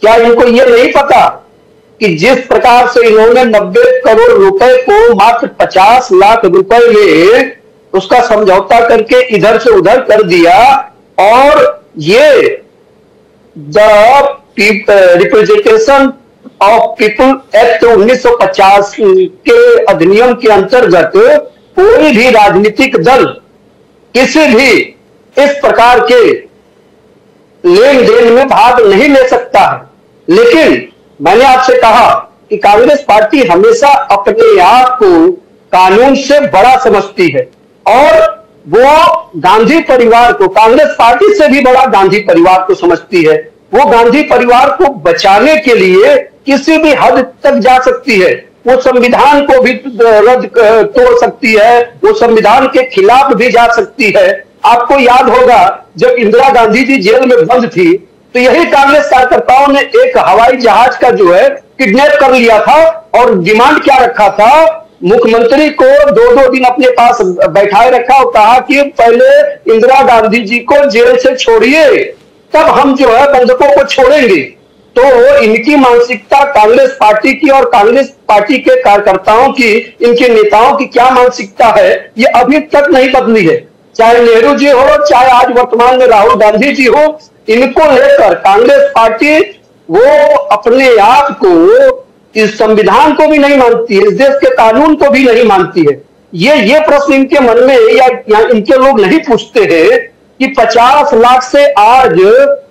क्या इनको ये नहीं पता कि जिस प्रकार से इन्होंने 90 करोड़ रुपए को मात्र 50 लाख रुपए में उसका समझौता करके इधर से उधर कर दिया, और ये the representation of people act 1950 के अधिनियम के अंतर्गत कोई भी राजनीतिक दल किसी भी इस प्रकार के लेन देन में भाग नहीं ले सकता है। लेकिन मैंने आपसे कहा कि कांग्रेस पार्टी हमेशा अपने आप को कानून से बड़ा समझती है, और वो गांधी परिवार को, कांग्रेस पार्टी से भी बड़ा गांधी परिवार को समझती है। वो गांधी परिवार को बचाने के लिए किसी भी हद तक जा सकती है, वो संविधान को भी रद्द तोड़ सकती है, वो संविधान के खिलाफ भी जा सकती है। आपको याद होगा जब इंदिरा गांधी जी जेल में बंद थी, तो यही कांग्रेस कार्यकर्ताओं ने एक हवाई जहाज का जो है किडनैप कर लिया था, और डिमांड क्या रखा था, मुख्यमंत्री को 2-2 दिन अपने पास बैठाए रखा और कहा कि पहले इंदिरा गांधी जी को जेल से छोड़िए, तब हम जो है बंधकों को छोड़ेंगे। तो इनकी मानसिकता कांग्रेस पार्टी की और कांग्रेस पार्टी के कार्यकर्ताओं की, इनके नेताओं की क्या मानसिकता है, ये अभी तक नहीं बदली है। चाहे नेहरू जी हो, चाहे आज वर्तमान में राहुल गांधी जी हो, इनको लेकर कांग्रेस पार्टी वो अपने आप को, इस संविधान को भी नहीं मानती है, इस देश के कानून को भी नहीं मानती है। ये प्रश्न इनके मन में या इनके लोग नहीं पूछते हैं कि 50 लाख से आज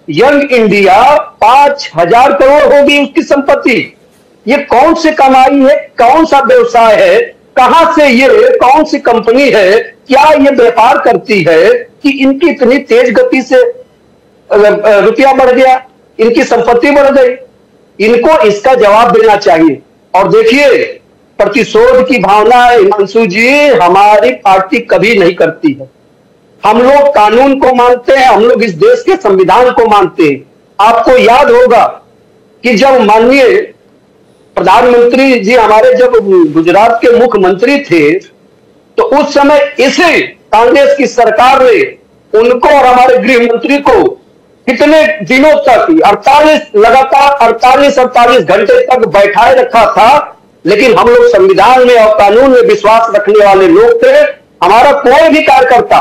यंग इंडिया 5,000 करोड़ होगी उसकी संपत्ति। ये कौन सी कमाई है, कौन सा व्यवसाय है, कहां से ये कौन सी कंपनी है, क्या ये व्यापार करती है कि इनकी इतनी तेज गति से रुपया बढ़ गया, इनकी संपत्ति बढ़ गई? इनको इसका जवाब देना चाहिए। और देखिए, प्रतिशोध की भावना हिमांशु जी हमारी पार्टी कभी नहीं करती है। हम लोग कानून को मानते हैं, हम लोग इस देश के संविधान को मानते हैं। आपको याद होगा कि जब माननीय प्रधानमंत्री जी हमारे जब गुजरात के मुख्यमंत्री थे, तो उस समय इसे कांग्रेस की सरकार ने उनको और हमारे गृह मंत्री को कितने दिनों तक 48 घंटे तक बैठाए रखा था। लेकिन हम लोग संविधान में और कानून में विश्वास रखने वाले लोग थे। हमारा कोई भी कार्यकर्ता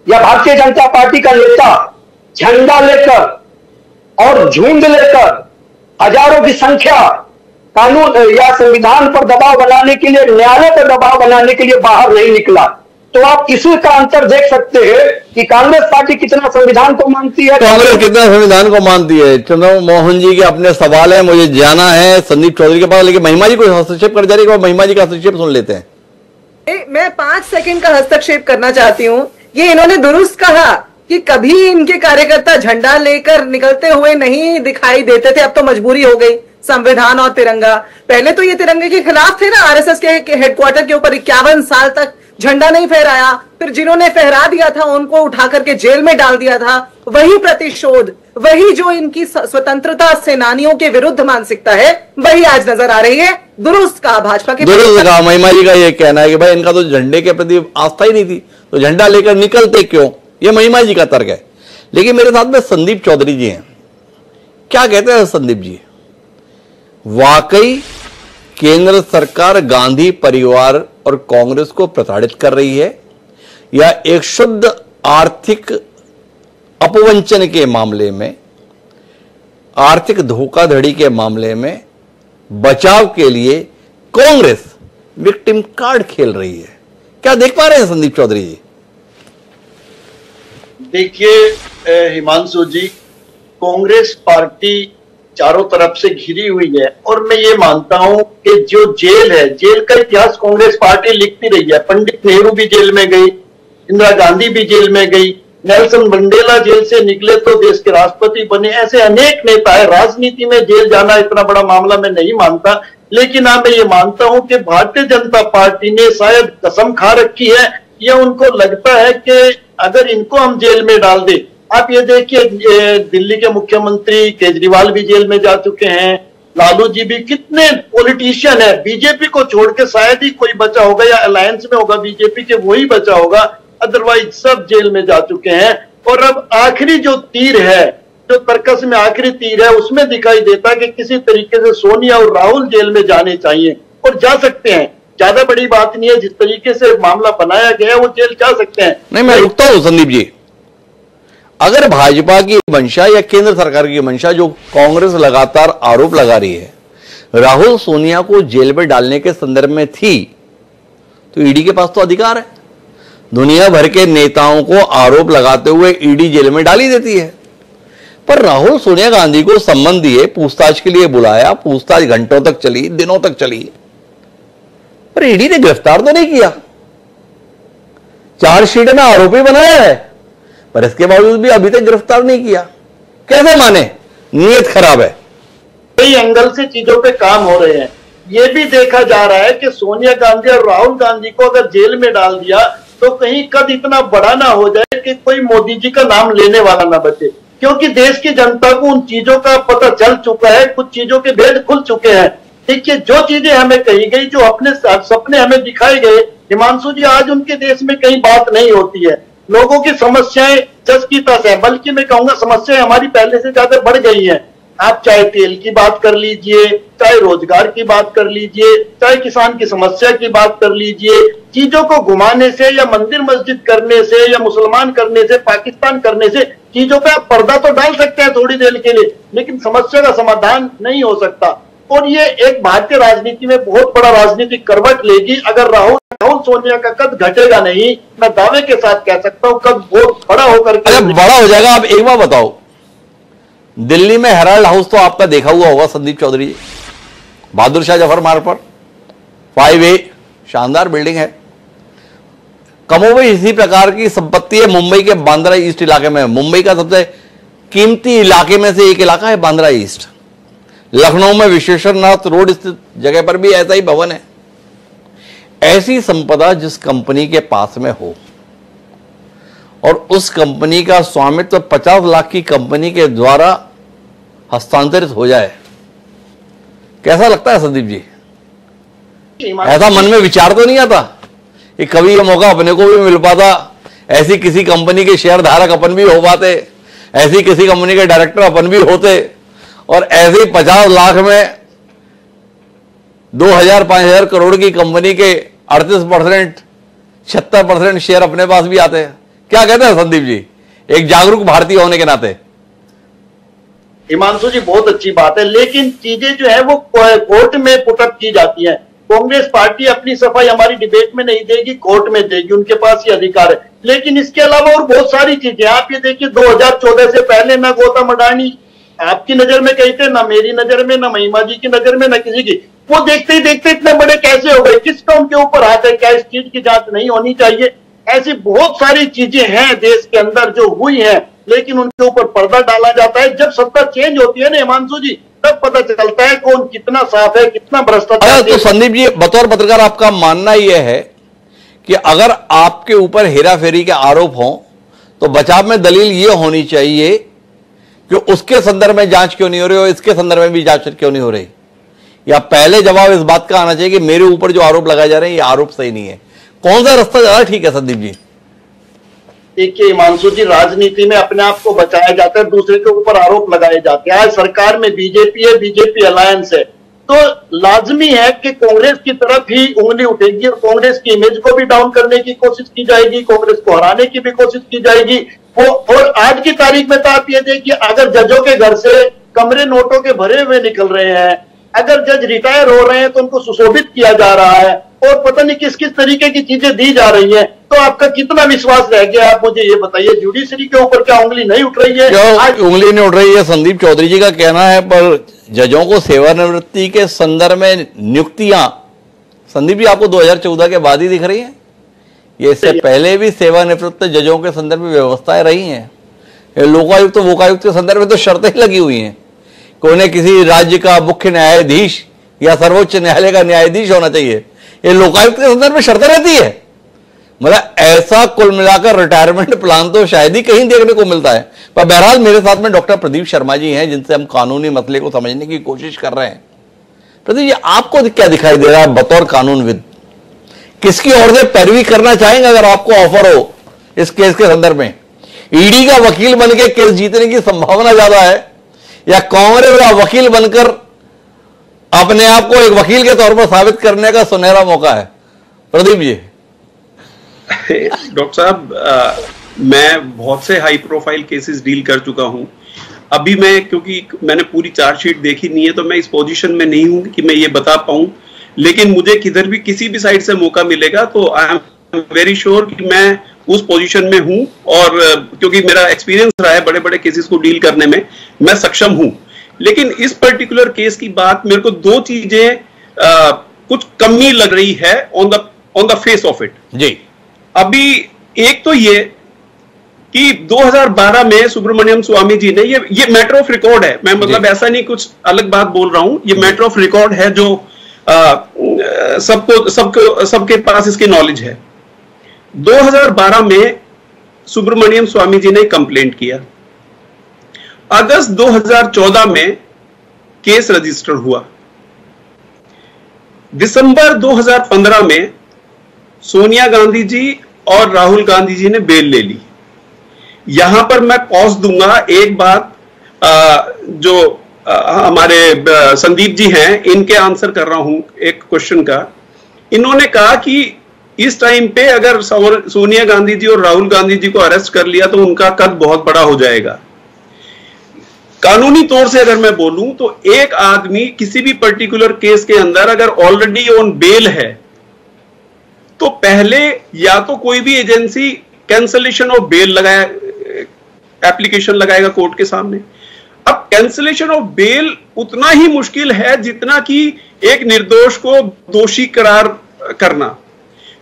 या भारतीय जनता पार्टी का नेता झंडा लेकर और झुंड लेकर हजारों की संख्या कानून या संविधान पर दबाव बनाने के लिए, न्यायालय पर दबाव बनाने के लिए बाहर नहीं निकला। तो आप इसी का अंतर देख सकते हैं कि कांग्रेस पार्टी कितना संविधान को मानती है, कांग्रेस कितना संविधान को मानती है। चंद्रमोहन जी के अपने सवाल है, मुझे जाना है संदीप चौधरी के पास, लेकिन महिमा जी को हस्तक्षेप कर जा रही है। महिमा जी का हस्तक्षेप सुन लेते हैं। मैं 5 सेकंड का हस्तक्षेप करना चाहती हूँ। ये इन्होंने दुरुस्त कहा कि कभी इनके कार्यकर्ता झंडा लेकर निकलते हुए नहीं दिखाई देते थे, अब तो मजबूरी हो गई, संविधान और तिरंगा। पहले तो ये तिरंगे के खिलाफ थे ना, आरएसएस के हेडक्वार्टर के ऊपर 51 साल तक झंडा नहीं फहराया, फिर जिन्होंने फहरा दिया था उनको उठा करके जेल में डाल दिया था। वही प्रतिशोध, वही जो इनकी स्वतंत्रता सेनानियों के विरुद्ध मानसिकता है, वही आज नजर आ रही है। दुरुस्त कहा भाजपा के, दुरुस्त कहा। महिमा जी का ये कहना है कि भाई इनका तो झंडे के प्रति आस्था ही नहीं थी, तो झंडा लेकर निकलते क्यों, ये महिमा जी का तर्क है। लेकिन मेरे साथ में संदीप चौधरी जी हैं। क्या कहते हैं संदीप जी? वाकई केंद्र सरकार गांधी परिवार और कांग्रेस को प्रताड़ित कर रही है, या एक शुद्ध आर्थिक अपवंचन के मामले में, आर्थिक धोखाधड़ी के मामले में बचाव के लिए कांग्रेस विक्टिम कार्ड खेल रही है? क्या देख पा रहे हैं संदीप चौधरी जी? देखिए हिमांशु जी, कांग्रेस पार्टी चारों तरफ से घिरी हुई है, और मैं ये मानता हूं कि जो जेल है, जेल का इतिहास कांग्रेस पार्टी लिखती रही है। पंडित नेहरू भी जेल में गई, इंदिरा गांधी भी जेल में गई, नेल्सन मंडेला जेल से निकले तो देश के राष्ट्रपति बने। ऐसे अनेक नेता है। राजनीति में जेल जाना इतना बड़ा मामला मैं नहीं मानता, लेकिन हाँ मैं ये मानता हूं कि भारतीय जनता पार्टी ने शायद कसम खा रखी है, या उनको लगता है कि अगर इनको हम जेल में डाल दें। आप ये देखिए, दिल्ली के मुख्यमंत्री केजरीवाल भी जेल में जा चुके हैं, लालू जी भी, कितने पॉलिटिशियन है। बीजेपी को छोड़ के शायद ही कोई बचा होगा, या अलायंस में होगा बीजेपी के, वही बचा होगा, अदरवाइज सब जेल में जा चुके हैं। और अब आखिरी जो तीर है, जो तर्कस में आखिरी तीर है, उसमें दिखाई देता है कि किसी तरीके से सोनिया और राहुल जेल में जाने चाहिए, और जा सकते हैं। ज्यादा बड़ी बात नहीं है, जिस तरीके से मामला बनाया गया है वो जेल जा सकते हैं। नहीं, मैं रुकता हूं संदीप जी। अगर भाजपा की मंशा या केंद्र सरकार की मंशा, जो कांग्रेस लगातार आरोप लगा रही है, राहुल सोनिया को जेल में डालने के संदर्भ में थी, तो ईडी के पास तो अधिकार है। दुनिया भर के नेताओं को आरोप लगाते हुए ईडी जेल में डाली देती है। पर राहुल सोनिया गांधी को सम्मन दिए, पूछताछ के लिए बुलाया, पूछताछ घंटों तक चली, दिनों तक चली, पर ईडी ने गिरफ्तार तो नहीं किया। चार्जशीट में आरोपी बनाया है, पर इसके बावजूद भी अभी तक गिरफ्तार नहीं किया। कैसे माने? नीयत खराब है। कई एंगल से चीजों पे काम हो रहे हैं। ये भी देखा जा रहा है कि सोनिया गांधी और राहुल गांधी को अगर जेल में डाल दिया तो कहीं कद इतना बड़ा ना हो जाए कि कोई मोदी जी का नाम लेने वाला ना बचे, क्योंकि देश की जनता को उन चीजों का पता चल चुका है, कुछ चीजों के भेद खुल चुके हैं। देखिए, जो चीजें हमें कही गई, जो अपने सपने हमें दिखाए गए, हिमांशु जी, आज उनके देश में कहीं बात नहीं होती है। लोगों की समस्याएं जस की तस है, बल्कि मैं कहूंगा समस्याएं हमारी पहले से ज्यादा बढ़ गई हैं। आप चाहे तेल की बात कर लीजिए, चाहे रोजगार की बात कर लीजिए, चाहे किसान की समस्या की बात कर लीजिए, चीजों को घुमाने से या मंदिर मस्जिद करने से या मुसलमान करने से, पाकिस्तान करने से चीजों पे आप पर्दा तो डाल सकते हैं थोड़ी देर के लिए, लेकिन समस्या का समाधान नहीं हो सकता। और ये एक भारतीय राजनीति में बहुत बड़ा राजनीतिक करवट लेगी अगर राहुल सोनिया का कद घटेगा नहीं। मैं दावे के साथ कह सकता हूं कद बहुत बड़ा होकर के बड़ा हो जाएगा। आप एक बार बताओ, दिल्ली में हेराल्ड हाउस तो आपका देखा हुआ होगा संदीप चौधरी जी, बहादुर शाह जफर मार्ग पर 5A, शानदार बिल्डिंग है। कमोबेश इसी प्रकार की संपत्ति है मुंबई के बांद्रा ईस्ट इलाके में। मुंबई का सबसे कीमती इलाके में से एक इलाका है बांद्रा ईस्ट। लखनऊ में विश्वेश्वरनाथ रोड स्थित जगह पर भी ऐसा ही भवन है। ऐसी संपदा जिस कंपनी के पास में हो और उस कंपनी का स्वामित्व 50 लाख की कंपनी के द्वारा हस्तांतरित हो जाए, कैसा लगता है संदीप जी? ऐसा मन में विचार तो नहीं आता कि कभी यह मौका अपने को भी मिल पाता, ऐसी किसी कंपनी के शेयर धारक अपन भी हो पाते, ऐसी किसी कंपनी के डायरेक्टर अपन भी होते, और ऐसे 50 लाख में 2000-5000 करोड़ की कंपनी के 38%, 76% शेयर अपने पास भी आते हैं। क्या कहते हैं संदीप जी, एक जागरूक भारतीय होने के नाते? हिमांशु जी, बहुत अच्छी बात है, लेकिन चीजें जो है वो कोर्ट में पुटअप की जाती हैं। कांग्रेस पार्टी अपनी सफाई हमारी डिबेट में नहीं देगी, कोर्ट में देगी, उनके पास ये अधिकार है। लेकिन इसके अलावा और बहुत सारी चीजें, आप ये देखिए 2014 से पहले ना गौतम अडानी आपकी नजर में कहीं थे, ना मेरी नजर में, ना महिमा जी की नजर में, ना किसी की। वो देखते ही देखते इतने बड़े कैसे हो गए? किसका उनके ऊपर हाथ है? क्या इस चीज की जांच नहीं होनी चाहिए? ऐसी बहुत सारी चीजें हैं देश के अंदर जो हुई हैं, लेकिन उनके ऊपर पर्दा डाला जाता है। जब सत्ता चेंज होती है ना हिमांशु जी, तब पता चलता है कौन कितना साफ है, कितना भ्रष्टाचार। तो संदीप जी, बतौर पत्रकार आपका मानना यह है कि अगर आपके ऊपर हेराफेरी के आरोप हों तो बचाव में दलील यह होनी चाहिए कि उसके संदर्भ में जांच क्यों नहीं हो रही और इसके संदर्भ में भी जांच क्यों नहीं हो रही, या पहले जवाब इस बात का आना चाहिए कि मेरे ऊपर जो आरोप लगाए जा रहे हैं ये आरोप सही नहीं है। कौन सा रास्ता ज्यादा ठीक है संदीप जी? देखिए हिमांशु जी, राजनीति में अपने आप को बचाया जाता है, दूसरे के ऊपर आरोप लगाए जाते हैं। आज सरकार में बीजेपी है, बीजेपी अलायंस है, तो लाजमी है कि कांग्रेस की तरफ ही उंगली उठेगी और कांग्रेस की इमेज को भी डाउन करने की कोशिश की जाएगी, कांग्रेस को हराने की भी कोशिश की जाएगी। और आज की तारीख में तो आप ये देखिए, अगर जजों के घर से कमरे नोटों के भरे हुए निकल रहे हैं, अगर जज रिटायर हो रहे हैं तो उनको सुशोभित किया जा रहा है और पता नहीं किस किस तरीके की चीजें दी जा रही हैं, तो आपका कितना विश्वास रह गया? आप मुझे ये बताइए, जुडिशरी के ऊपर क्या उंगली नहीं उठ रही है? आज उंगली नहीं उठ रही है, संदीप चौधरी जी का कहना है, पर जजों को सेवानिवृत्ति के संदर्भ में नियुक्तियां संदीप जी आपको 2014 के बाद ही दिख रही हैं? ये इससे पहले भी सेवानिवृत्त जजों के संदर्भ में व्यवस्थाएं रही हैं। लोकायुक्त वोकायुक्त के संदर्भ में तो शर्तें लगी हुई हैं कि उन्हें किसी राज्य का मुख्य न्यायाधीश या सर्वोच्च न्यायालय का न्यायाधीश होना चाहिए। ये लोकायुक्त के संदर्भ में शर्तें रहती है। मतलब ऐसा कुल मिलाकर रिटायरमेंट प्लान तो शायद ही कहीं देखने को मिलता है। पर बहरहाल मेरे साथ में डॉक्टर प्रदीप शर्मा जी हैं, जिनसे हम कानूनी मसले को समझने की कोशिश कर रहे हैं। प्रदीप जी, आपको क्या दिखाई दे रहा है बतौर कानूनविद? किसकी ओर से पैरवी करना चाहेंगे अगर आपको ऑफर हो इस केस के संदर्भ में? ईडी का वकील बनकर केस जीतने की संभावना ज्यादा है या कांग्रेस का वकील बनकर अपने आप को एक वकील के तौर पर साबित करने का सुनहरा मौका है? प्रदीप जी। डॉक्टर साहब, मैं बहुत से हाई प्रोफाइल केसेस डील कर चुका हूं। अभी मैं, क्योंकि मैंने पूरी चार्जशीट देखी नहीं है, तो मैं इस पोजीशन में नहीं हूं कि मैं ये बता पाऊं, लेकिन मुझे किधर भी किसी भी साइड से मौका मिलेगा तो आई एम वेरी श्योर कि मैं उस पोजीशन में हूं, और क्योंकि मेरा एक्सपीरियंस रहा है बड़े बड़े केसेस को डील करने में, मैं सक्षम हूं। लेकिन इस पर्टिकुलर केस की बात, मेरे को दो चीजें कुछ कमी लग रही है on the face of it जी। अभी एक तो ये कि 2012 में सुब्रमण्यम स्वामी जी ने, ये मैटर ऑफ रिकॉर्ड है, मैं मतलब ऐसा नहीं कुछ अलग बात बोल रहा हूं, ये मैटर ऑफ रिकॉर्ड है जो सबके पास इसकी नॉलेज है। 2012 में सुब्रमण्यम स्वामी जी ने कंप्लेंट किया। अगस्त 2014 में केस रजिस्टर हुआ। दिसंबर 2015 में सोनिया गांधी जी और राहुल गांधी जी ने बेल ले ली। यहां पर मैं पॉज दूंगा, एक बात जो हमारे संदीप जी हैं, इनके आंसर कर रहा हूं एक क्वेश्चन का। इन्होंने कहा कि इस टाइम पे अगर सोनिया गांधी जी और राहुल गांधी जी को अरेस्ट कर लिया तो उनका कद बहुत बड़ा हो जाएगा। कानूनी तौर से अगर मैं बोलूं तो एक आदमी किसी भी पर्टिकुलर केस के अंदर अगर ऑलरेडी ऑन बेल है तो पहले या तो कोई भी एजेंसी कैंसलेशन ऑफ बेल लगाए, एप्लीकेशन लगाएगा कोर्ट के सामने। अब कैंसलेशन ऑफ बेल उतना ही मुश्किल है जितना कि एक निर्दोष को दोषी करार करना,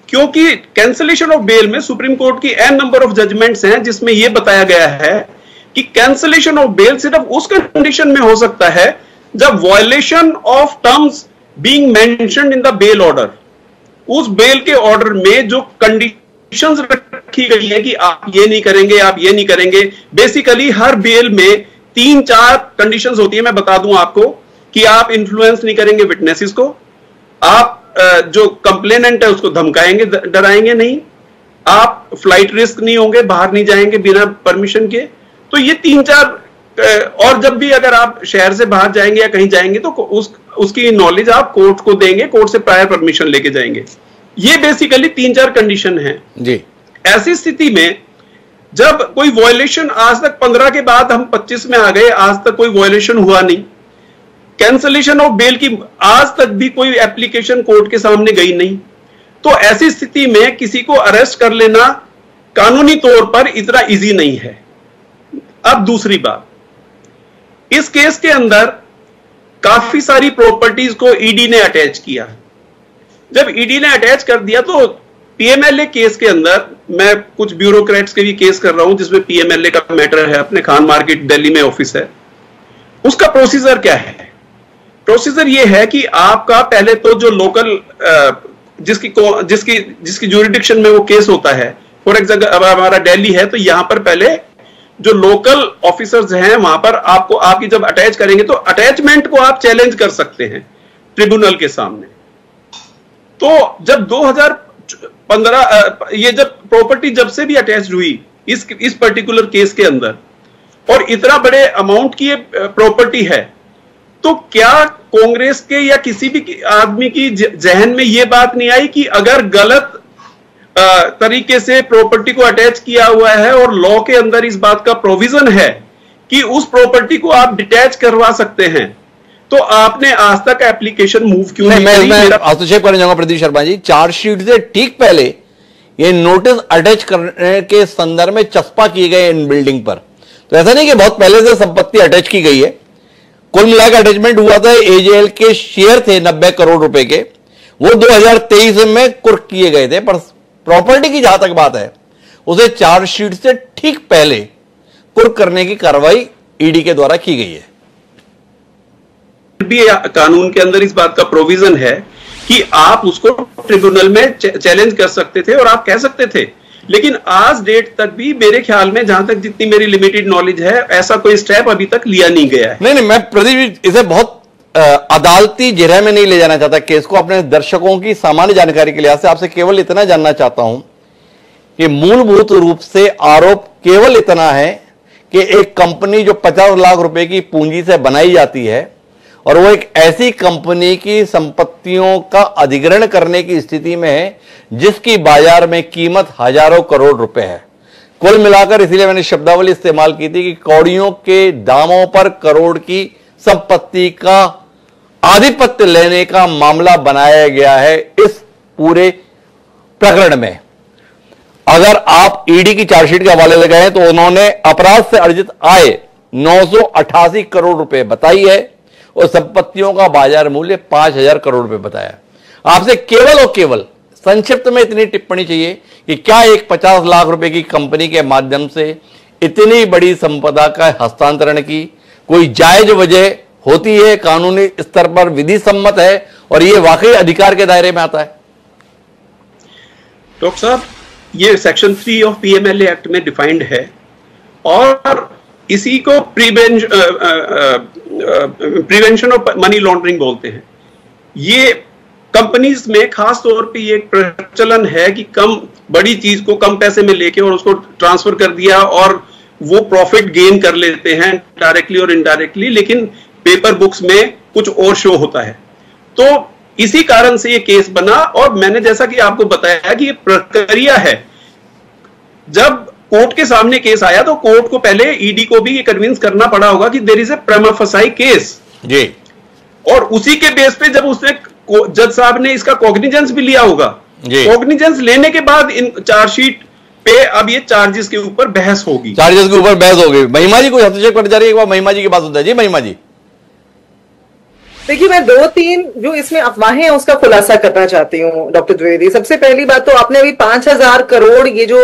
क्योंकि कैंसलेशन ऑफ बेल में सुप्रीम कोर्ट की एन नंबर ऑफ जजमेंट्स हैं जिसमें यह बताया गया है कि कैंसलेशन ऑफ बेल सिर्फ उस कंडीशन में हो सकता है जब violation of terms being mentioned in the bail order, उस बेल के ऑर्डर में जो कंडीशंस रखी गई है कि आप ये नहीं करेंगे, आप ये नहीं करेंगे। बेसिकली हर बेल में 3-4 कंडीशंस होती है, मैं बता दूं आपको, कि आप इन्फ्लुएंस नहीं करेंगे विटनेसेस को, आप जो कंप्लेनेंट है उसको धमकाएंगे डराएंगे नहीं, आप फ्लाइट रिस्क नहीं होंगे, बाहर नहीं जाएंगे बिना परमिशन के। तो ये 3-4, और जब भी अगर आप शहर से बाहर जाएंगे या कहीं जाएंगे तो उसकी नॉलेज आप कोर्ट को देंगे, कोर्ट से प्रायर परमिशन लेके जाएंगे। ये बेसिकली 3-4 कंडीशन है जी। ऐसी स्थिति में जब कोई वायलेशन, आज तक 15 के बाद हम 25 में आ गए, आज तक कोई वायलेशन हुआ नहीं, कैंसलेशन ऑफ बेल की आज तक भी कोई एप्लीकेशन कोर्ट के सामने गई नहीं, तो ऐसी स्थिति में किसी को अरेस्ट कर लेना कानूनी तौर पर इतना इजी नहीं है। अब दूसरी बात, इस केस के अंदर काफी सारी प्रॉपर्टीज को ईडी ने अटैच किया। जब ईडी ने अटैच कर दिया तो पीएमएलए केस के अंदर, मैं कुछ ब्यूरोक्रेट्स के भी केस कर रहा हूं जिसमें पीएमएलए का मैटर है, अपने खान मार्केट दिल्ली में ऑफिस है, उसका प्रोसीजर क्या है? प्रोसीजर यह है कि आपका पहले तो जो लोकल जिसकी ज्यूरिडिक्शन में वो केस होता है, फॉर एग्जाम्पल अब हमारा दिल्ली है तो यहां पर पहले जो लोकल ऑफिसर्स हैं वहां पर आपकी जब अटैच करेंगे तो अटैचमेंट को आप चैलेंज कर सकते हैं ट्रिब्यूनल के सामने। तो जब 2015 ये जब प्रॉपर्टी जब से भी अटैच हुई इस पर्टिकुलर केस के अंदर और इतना बड़े अमाउंट की प्रॉपर्टी है, तो क्या कांग्रेस के या किसी भी आदमी की जहन में यह बात नहीं आई कि अगर गलत तरीके से प्रॉपर्टी को अटैच किया हुआ है और लॉ के अंदर इस बात का प्रोविजन है कि उस प्रॉपर्टी को आप डिटैच करवा सकते हैं, तो आपने आज तक एप्लीकेशन मूव क्यों नहीं करी? मैं हस्तक्षेप करने जाऊंगा प्रदीप शर्मा जी। चार्जशीट से ठीक पहले ये नोटिस अटैच करने के संदर्भ में चस्पा किए गए इन बिल्डिंग पर, तो ऐसा नहीं कि बहुत पहले से संपत्ति अटैच की गई है। कुल मिलाकर अटैचमेंट हुआ था, एजेएल के शेयर थे 90 करोड़ रुपए के, वो 2023 में कुर्क किए गए थे। पर प्रॉपर्टी की जहां तक बात है, उसे चार्जशीट से ठीक पहले कुर्क करने की कार्रवाई ईडी के द्वारा की गई है। भी कानून के अंदर इस बात का प्रोविजन है कि आप उसको ट्रिब्यूनल में चैलेंज कर सकते थे और आप कह सकते थे, लेकिन आज डेट तक भी मेरे ख्याल में, जहां तक जितनी मेरी लिमिटेड नॉलेज है, ऐसा कोई स्टेप अभी तक लिया नहीं गया है। नहीं, मैं प्रदीप इसे बहुत अदालती जिरह में नहीं ले जाना चाहता केस को। अपने दर्शकों की सामान्य जानकारी के लिहाज से आपसे केवल इतना जानना चाहता हूं कि मूलभूत रूप से आरोप केवल इतना है कि एक कंपनी जो 50 लाख रुपए की पूंजी से बनाई जाती है और वो एक ऐसी कंपनी की संपत्तियों का अधिग्रहण करने की स्थिति में है जिसकी बाजार में कीमत हजारों करोड़ रुपए है। कुल मिलाकर इसीलिए मैंने शब्दावली इस्तेमाल की थी कि कौड़ियों के दामों पर करोड़ की संपत्ति का आधिपत्य लेने का मामला बनाया गया है इस पूरे प्रकरण में। अगर आप ईडी की चार्जशीट के हवाले लगे हैं तो उन्होंने अपराध से अर्जित आय 988 करोड़ रुपए बताई है और संपत्तियों का बाजार मूल्य 5000 करोड़ रुपए बताया। आपसे केवल और केवल संक्षिप्त में इतनी टिप्पणी चाहिए कि क्या एक 50 लाख रुपए की कंपनी के माध्यम से इतनी बड़ी संपदा का हस्तांतरण की कोई जायज वजह होती है, कानूनी स्तर पर विधि सम्मत है और यह वाकई अधिकार के दायरे में आता है? डॉक्टर साहब, ये सेक्शन 3 ऑफ पीएमएलए एक्ट में डिफाइंड है और इसी को प्रिवेंशन ऑफ मनी लॉन्ड्रिंग बोलते हैं। ये कंपनीज में खास तौर पे ये प्रचलन है कि कम बड़ी चीज को कम पैसे में लेके और उसको ट्रांसफर कर दिया और वो प्रॉफिट गेन कर लेते हैं डायरेक्टली और इनडायरेक्टली, लेकिन पेपर बुक्स में कुछ और शो होता है। तो इसी कारण से ये केस बना और मैंने जैसा कि आपको बताया कि ये प्रक्रिया है। जब कोर्ट के सामने केस आया तो कोर्ट को पहले ईडी को भी ये कन्विंस करना पड़ा होगा कि there is a prima facie case जी, और उसी के बेस पे जब उसने जज साहब ने इसका कॉग्निजेंस भी लिया होगा, कॉग्निजेंस लेने के बाद इन चार्जशीट पे अब ये चार्जेस के ऊपर बहस होगी। चार्जेस के ऊपर बहस होगी। महिमा जी को हस्तक्षेप करने जा रही है, एक बार महिमा जी की बात होता है। जी महिमा जी। देखिए, मैं 2-3 जो इसमें अफवाहें हैं उसका खुलासा करना चाहती हूँ डॉक्टर द्विवेदी। सबसे पहली बात तो आपने अभी 5000 करोड़ ये जो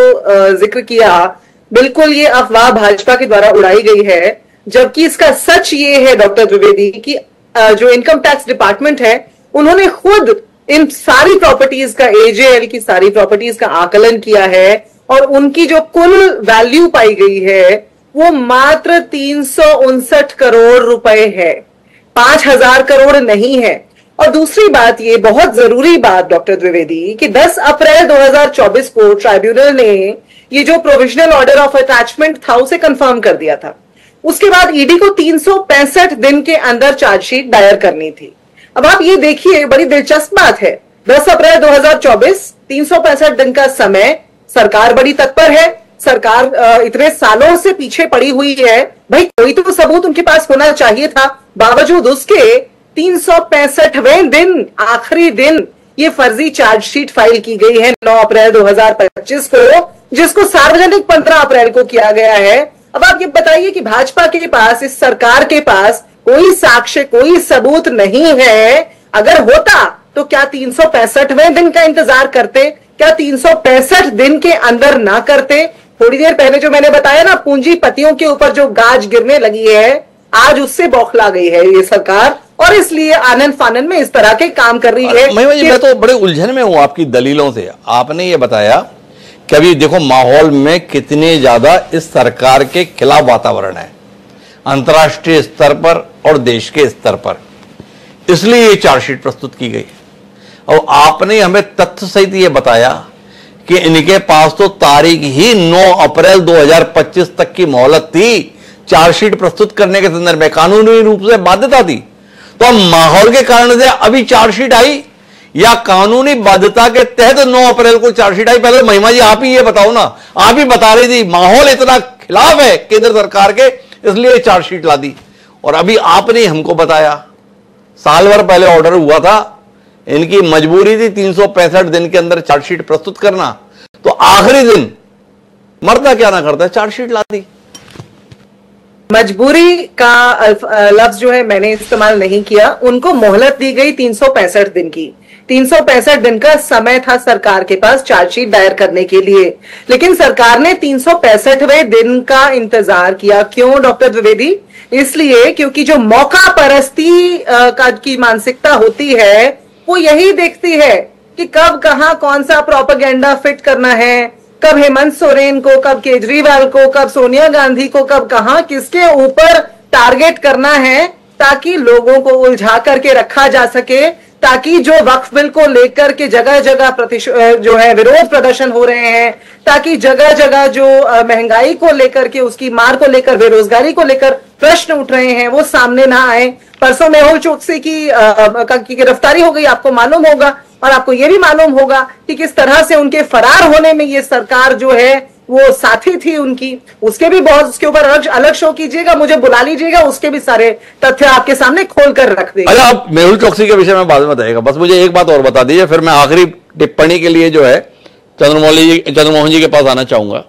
जिक्र किया, बिल्कुल ये अफवाह भाजपा के द्वारा उड़ाई गई है, जबकि इसका सच ये है डॉक्टर द्विवेदी कि जो इनकम टैक्स डिपार्टमेंट है उन्होंने खुद इन सारी प्रॉपर्टीज का, एजेएल की सारी प्रॉपर्टीज का आकलन किया है और उनकी जो कुल वैल्यू पाई गई है वो मात्र 359 करोड़ रुपए है, 5000 करोड़ नहीं है। और दूसरी बात, ये बहुत जरूरी बात डॉक्टर द्विवेदी, कि 10 अप्रैल 2024 को ट्राइब्यूनल ने ये जो प्रोविजनल ऑर्डर ऑफ अटैचमेंट था उसे कंफर्म कर दिया था। उसके बाद ईडी को 365 दिन के अंदर चार्जशीट दायर करनी थी। अब आप ये देखिए, बड़ी दिलचस्प बात है, 10 अप्रैल 2024, 365 दिन का समय, सरकार बड़ी तत्पर है, सरकार इतने सालों से पीछे पड़ी हुई है, भाई कोई तो सबूत उनके पास होना चाहिए था। बावजूद उसके 365वें दिन, आखिरी दिन, ये फर्जी चार्जशीट फाइल की गई है 9 अप्रैल 2025 को, जिसको सार्वजनिक 15 अप्रैल को किया गया है। अब आप ये बताइए कि भाजपा के पास, इस सरकार के पास कोई साक्ष्य, कोई सबूत नहीं है। अगर होता तो क्या 365वें दिन का इंतजार करते? क्या 365 दिन के अंदर ना करते? थोड़ी देर पहले जो मैंने बताया ना, पूंजीपतियों के ऊपर जो गाज गिरने लगी है, आज उससे बौखला गई है ये सरकार और इसलिए आनंद फानन में इस तरह के काम कर रही है। मैं तो बड़े उलझन में हूं आपकी दलीलों से। आपने ये बताया कि अभी देखो माहौल में कितने ज्यादा इस सरकार के खिलाफ वातावरण है, अंतर्राष्ट्रीय स्तर पर और देश के स्तर पर, इसलिए ये चार्जशीट प्रस्तुत की गई। और आपने हमें तथ्य सहित ये बताया कि इनके पास तो तारीख ही 9 अप्रैल 2025 तक की मोहलत थी चार्जशीट प्रस्तुत करने के संदर्भ में, कानूनी रूप से बाध्यता थी। तो अब माहौल के कारण से अभी चार्जशीट आई या कानूनी बाध्यता के तहत 9 अप्रैल को चार्जशीट आई? पहले महिमा जी आप ही ये बताओ ना। आप ही बता रही थी माहौल इतना खिलाफ है केंद्र सरकार के, इसलिए चार्जशीट ला दी। और अभी आपने हमको बताया साल भर पहले ऑर्डर हुआ था, इनकी मजबूरी थी 365 दिन के अंदर चार्जशीट प्रस्तुत करना, तो आखिरी दिन मरता क्या ना करता चार्जशीट ला दी। मजबूरी का लफ्ज जो है मैंने इस्तेमाल नहीं किया, उनको मोहलत दी गई 365 दिन की। 365 दिन का समय था सरकार के पास चार्जशीट दायर करने के लिए, लेकिन सरकार ने 365वें दिन का इंतजार किया। क्यों डॉक्टर द्विवेदी? इसलिए क्योंकि जो मौका परस्ती की मानसिकता होती है वो यही देखती है कि कब कहां कौन सा प्रोपेगेंडा फिट करना है, कब हेमंत सोरेन को, कब केजरीवाल को, कब सोनिया गांधी को, कब कहां किसके ऊपर टारगेट करना है, ताकि लोगों को उलझा करके रखा जा सके, ताकि जो वक्फ बिल को लेकर के जगह जगह जो है विरोध प्रदर्शन हो रहे हैं, ताकि जगह जगह जो महंगाई को लेकर के, उसकी मार को लेकर, बेरोजगारी को लेकर प्रश्न उठ रहे हैं वो सामने ना आए। परसों मेहुल चोकसी की गिरफ्तारी हो गई, आपको मालूम होगा, और आपको यह भी मालूम होगा कि किस तरह से उनके फरार होने में ये सरकार जो है वो साथी थी उनकी। उसके भी बहुत, उसके ऊपर अलग शो कीजिएगा, मुझे बुला लीजिएगा, उसके भी सारे तथ्य आपके सामने खोल कर रख देंगे। अरे आप मेहुल चोकसी के विषय में बाद में बताइएगा, बस मुझे एक बात और बता दीजिए, फिर मैं आखिरी टिप्पणी के लिए जो है चंद्रमोहन जी के पास आना चाहूंगा।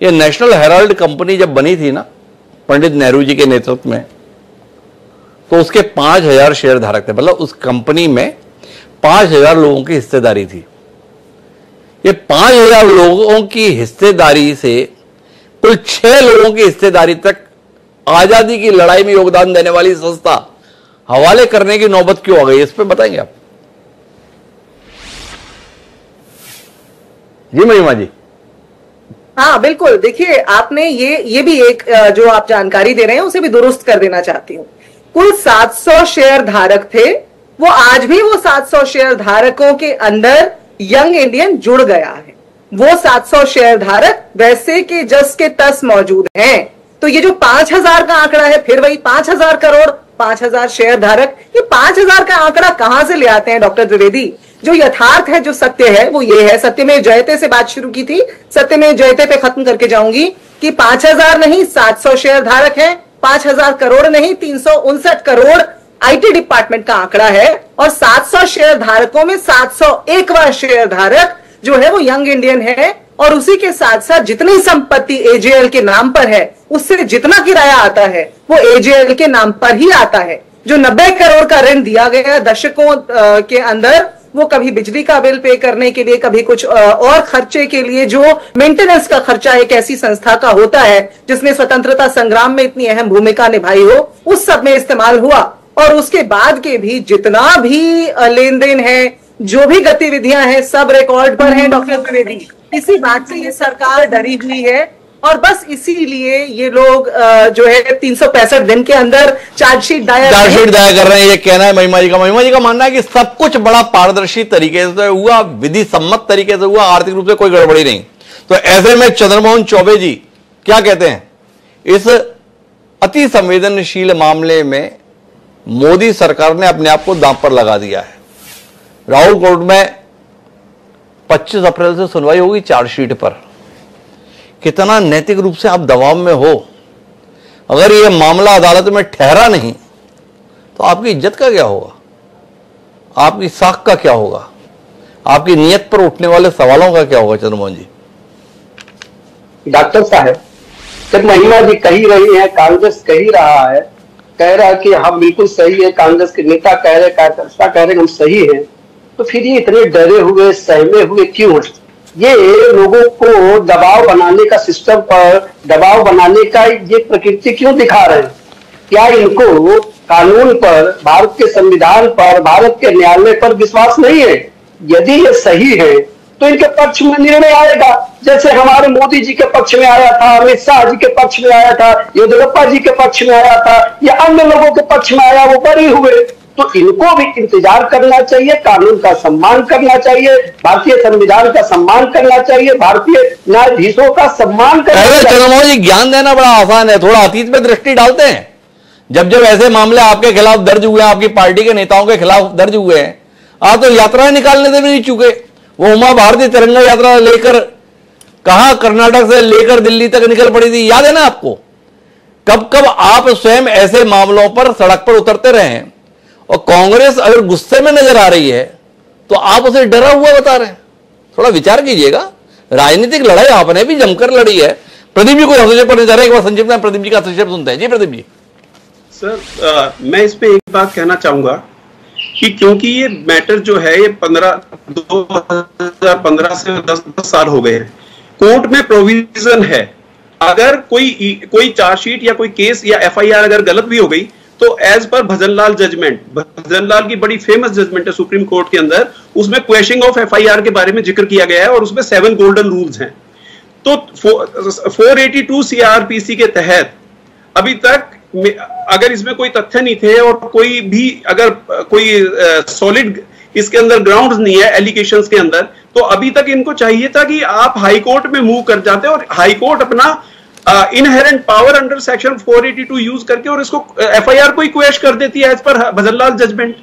ये नेशनल हेराल्ड कंपनी जब बनी थी ना पंडित नेहरू जी के नेतृत्व में, तो उसके 5000 शेयर धारक थे, मतलब उस कंपनी में 5000 लोगों की हिस्सेदारी थी। ये 5000 लोगों की हिस्सेदारी से कुल 6 लोगों की हिस्सेदारी तक आजादी की लड़ाई में योगदान देने वाली संस्था हवाले करने की नौबत क्यों आ गई, इस पे बताएंगे आप? जी महिमा जी। हाँ बिल्कुल, देखिए आपने ये भी एक जो आप जानकारी दे रहे हैं उसे भी दुरुस्त कर देना चाहती हूँ। कुल 700 शेयर धारक थे, वो आज भी वो 700 शेयर धारकों के अंदर यंग इंडियन जुड़ गया है। वो 700 शेयर धारक वैसे के जस के तस मौजूद हैं। तो ये जो 5000 का आंकड़ा है, फिर वही 5000 करोड़, 5000 शेयर धारक, ये 5000 का आंकड़ा कहां से ले आते हैं डॉक्टर द्विवेदी? जो यथार्थ है, जो सत्य है वो ये है। सत्यमेव जयते से बात शुरू की थी, सत्यमेव जयते पे खत्म करके जाऊंगी कि 5000 नहीं 700 शेयर धारक है, 5000 करोड़ नहीं 359 करोड़ आईटी डिपार्टमेंट का आंकड़ा है, और 700 शेयर धारकों में 701वां शेयर धारक जो है वो यंग इंडियन है। और उसी के साथ साथ जितनी संपत्ति एजेएल के नाम पर है, उससे जितना किराया आता है वो एजेएल के नाम पर ही आता है। जो 90 करोड़ का ऋण दिया गया दशकों के अंदर, वो कभी बिजली का बिल पे करने के लिए, कभी कुछ और खर्चे के लिए, जो मेंटेनेंस का खर्चा एक ऐसी संस्था का होता है जिसने स्वतंत्रता संग्राम में इतनी अहम भूमिका निभाई हो, उस सब में इस्तेमाल हुआ। और उसके बाद के भी जितना भी लेन देन है, जो भी गतिविधियां हैं, सब रिकॉर्ड पर है डॉक्टर द्विवेदी। इसी बात से ये सरकार डरी हुई है, और बस इसीलिए ये लोग जो है 365 दिन के अंदर चार्जशीट दायर कर रहे हैं। ये कहना है महिमा जी का। महिमा जी का मानना है कि सब कुछ बड़ा पारदर्शी तरीके से हुआ, विधि सम्मत तरीके से हुआ, आर्थिक रूप से कोई गड़बड़ी नहीं। तो ऐसे में चंद्रमोहन चौबे जी क्या कहते हैं? इस अति संवेदनशील मामले में मोदी सरकार ने अपने आप को दांव पर लगा दिया है। राहुल कोर्ट में 25 अप्रैल से सुनवाई होगी चार्जशीट पर। कितना नैतिक रूप से आप दबाव में हो? अगर यह मामला अदालत में ठहरा नहीं तो आपकी इज्जत का क्या होगा, आपकी साख का क्या होगा, आपकी नीयत पर उठने वाले सवालों का क्या होगा? चंद्रमोहन जी। डॉक्टर साहब, जब महिमा जी कही रही है, कांग्रेस कही रहा है, कह रहा है कि हम बिल्कुल सही है, कांग्रेस के नेता कह रहे, कार्यकर्ता कह रहे हम सही हैं, तो फिर ये इतने डरे हुए, सहमे हुए क्यों हैं? ये लोगों को दबाव बनाने का, सिस्टम पर दबाव बनाने का ये प्रकृति क्यों दिखा रहे हैं? क्या इनको कानून पर, भारत के संविधान पर, भारत के न्यायालय पर विश्वास नहीं है? यदि ये सही है तो इनके पक्ष में निर्णय आएगा, जैसे हमारे मोदी जी के पक्ष में आया था, अमित शाह जी के पक्ष में आया था, येदियुरप्पा जी के पक्ष में आया था, या अन्य लोगों के पक्ष में आया, वो बरी हुए। तो इनको भी इंतजार करना चाहिए, कानून का सम्मान करना चाहिए, भारतीय संविधान का सम्मान करना चाहिए, भारतीय न्यायाधीशों का सम्मान करना चाहिए। चंद्रमोहन जी, ज्ञान देना बड़ा आसान है, थोड़ा अतीत में दृष्टि डालते हैं। जब जब ऐसे मामले आपके खिलाफ दर्ज हुए, आपकी पार्टी के नेताओं के खिलाफ दर्ज हुए हैं, आप तो यात्राएं निकालने से भी नहीं चूके। वो उमा भारती तिरंगा यात्रा लेकर कहां कर्नाटक से लेकर दिल्ली तक निकल पड़ी थी, याद है ना आपको? कब कब आप स्वयं ऐसे मामलों पर सड़क पर उतरते रहे हैं, और कांग्रेस अगर गुस्से में नजर आ रही है तो आप उसे डरा हुआ बता रहे हैं। थोड़ा विचार कीजिएगा, राजनीतिक लड़ाई आपने भी जमकर लड़ी है। प्रदीप जी को हस्तक्षेप करने जा रहे हैं, एक बार संक्षिप्त में प्रदीप जी का हस्तक्षेप सुनते हैं। जी प्रदीप जी। सर, मैं इस पे एक बात कहना चाहूंगा कि क्योंकि ये मैटर जो है ये 2015 से 10 साल हो गए हैं, कोर्ट में प्रोविजन है, अगर कोई चार्जशीट या कोई केस या एफआईआर अगर गलत भी हो गई तो as per Bhajanlal judgement, Bhajanlal की बड़ी फेमस जजमेंट है सुप्रीम कोर्ट के अंदर, उसमें क्वेश्चनिंग ऑफ एफआईआर के बारे में जिक्र किया गया है और उसमें 7 गोल्डन रूल्स हैं। तो 482 सीआरपीसी के तहत अभी तक अगर इसमें कोई तथ्य नहीं थे और कोई भी अगर कोई सॉलिड इसके अंदर ग्राउंड्स नहीं है एलिगेशंस के अंदर, तो अभी तक इनको चाहिए था कि आप हाई कोर्ट में मूव कर जाते और हाई कोर्ट अपना inherent power under section 482 use करके और इसको एफआईआर को ही क्वेश कर देती है एज पर भजनलाल जजमेंट।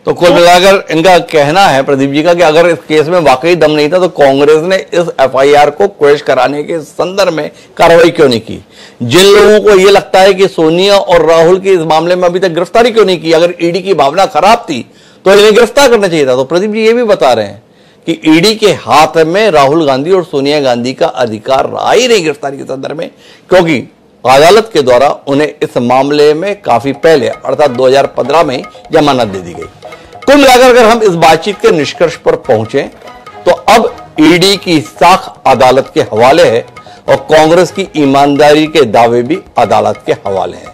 तो कुल मिलाकर इनका कहना है प्रदीप जी का कि अगर इस केस में वाकई दम नहीं था तो कांग्रेस ने इस एफआईआर को क्वेश कराने के संदर्भ में कार्रवाई क्यों नहीं की? जिन लोगों को यह लगता है कि सोनिया और राहुल की इस मामले में अभी तक गिरफ्तारी क्यों नहीं की, अगर ईडी की भावना खराब थी तो इन्हें गिरफ्तार करना चाहिए था। तो प्रदीप जी ये भी बता रहे हैं कि ईडी के हाथ में राहुल गांधी और सोनिया गांधी का अधिकार रहा ही नहीं गिरफ्तारी के संदर्भ में, क्योंकि अदालत के द्वारा उन्हें इस मामले में काफी पहले अर्थात 2015 में जमानत दे दी गई। कुल मिलाकर अगर हम इस बातचीत के निष्कर्ष पर पहुंचे तो अब ईडी की साख अदालत के हवाले है और कांग्रेस की ईमानदारी के दावे भी अदालत के हवाले हैं।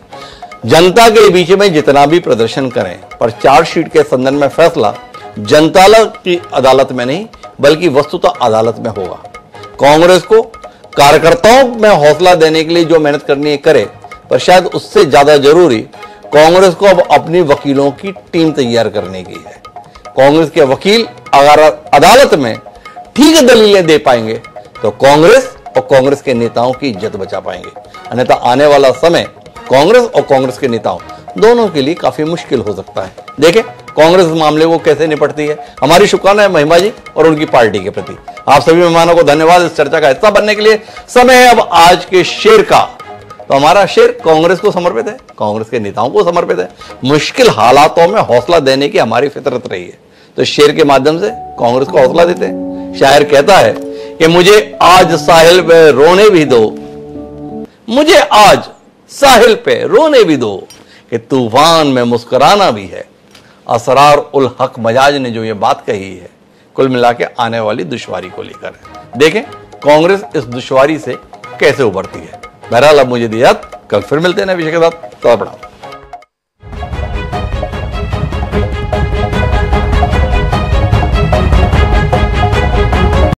जनता के बीच में जितना भी प्रदर्शन करें, पर चार्जशीट के संदर्भ में फैसला जनता की अदालत में नहीं बल्कि वस्तुतः अदालत में होगा। कांग्रेस को कार्यकर्ताओं में हौसला देने के लिए जो मेहनत करनी है करे, पर शायद उससे ज्यादा जरूरी कांग्रेस को अब अपनी वकीलों की टीम तैयार करने की है। कांग्रेस के वकील अगर अदालत में ठीक दलीलें दे पाएंगे तो कांग्रेस और कांग्रेस के नेताओं की इज्जत बचा पाएंगे, अन्यथा आने वाला समय कांग्रेस और कांग्रेस के नेताओं दोनों के लिए काफी मुश्किल हो सकता है। देखें कांग्रेस इस मामले को कैसे निपटती है। हमारी शुभकामनाएं महिमा जी और उनकी पार्टी के प्रति। आप सभी मेहमानों को धन्यवाद इस चर्चा का हिस्सा बनने के लिए। समय है अब आज के शेर का। तो हमारा शेर कांग्रेस को समर्पित है, कांग्रेस के नेताओं को समर्पित है। मुश्किल हालातों में हौसला देने की हमारी फितरत रही है, तो शेर के माध्यम से कांग्रेस को हौसला देते हैं। शायर कहता है कि मुझे आज साहिल पे रोने भी दो, मुझे आज साहिल पे रोने भी दो, कि तूफान में मुस्कुराना भी है। असरार उल हक मजाज ने जो ये बात कही है कुल मिला के आने वाली दुश्वारी को लेकर है। देखें कांग्रेस इस दुश्वारी से कैसे उभरती है। बहरहाल अब मुझे दिया, कल फिर मिलते हैं नए विषय के साथ। तो प्रणाम।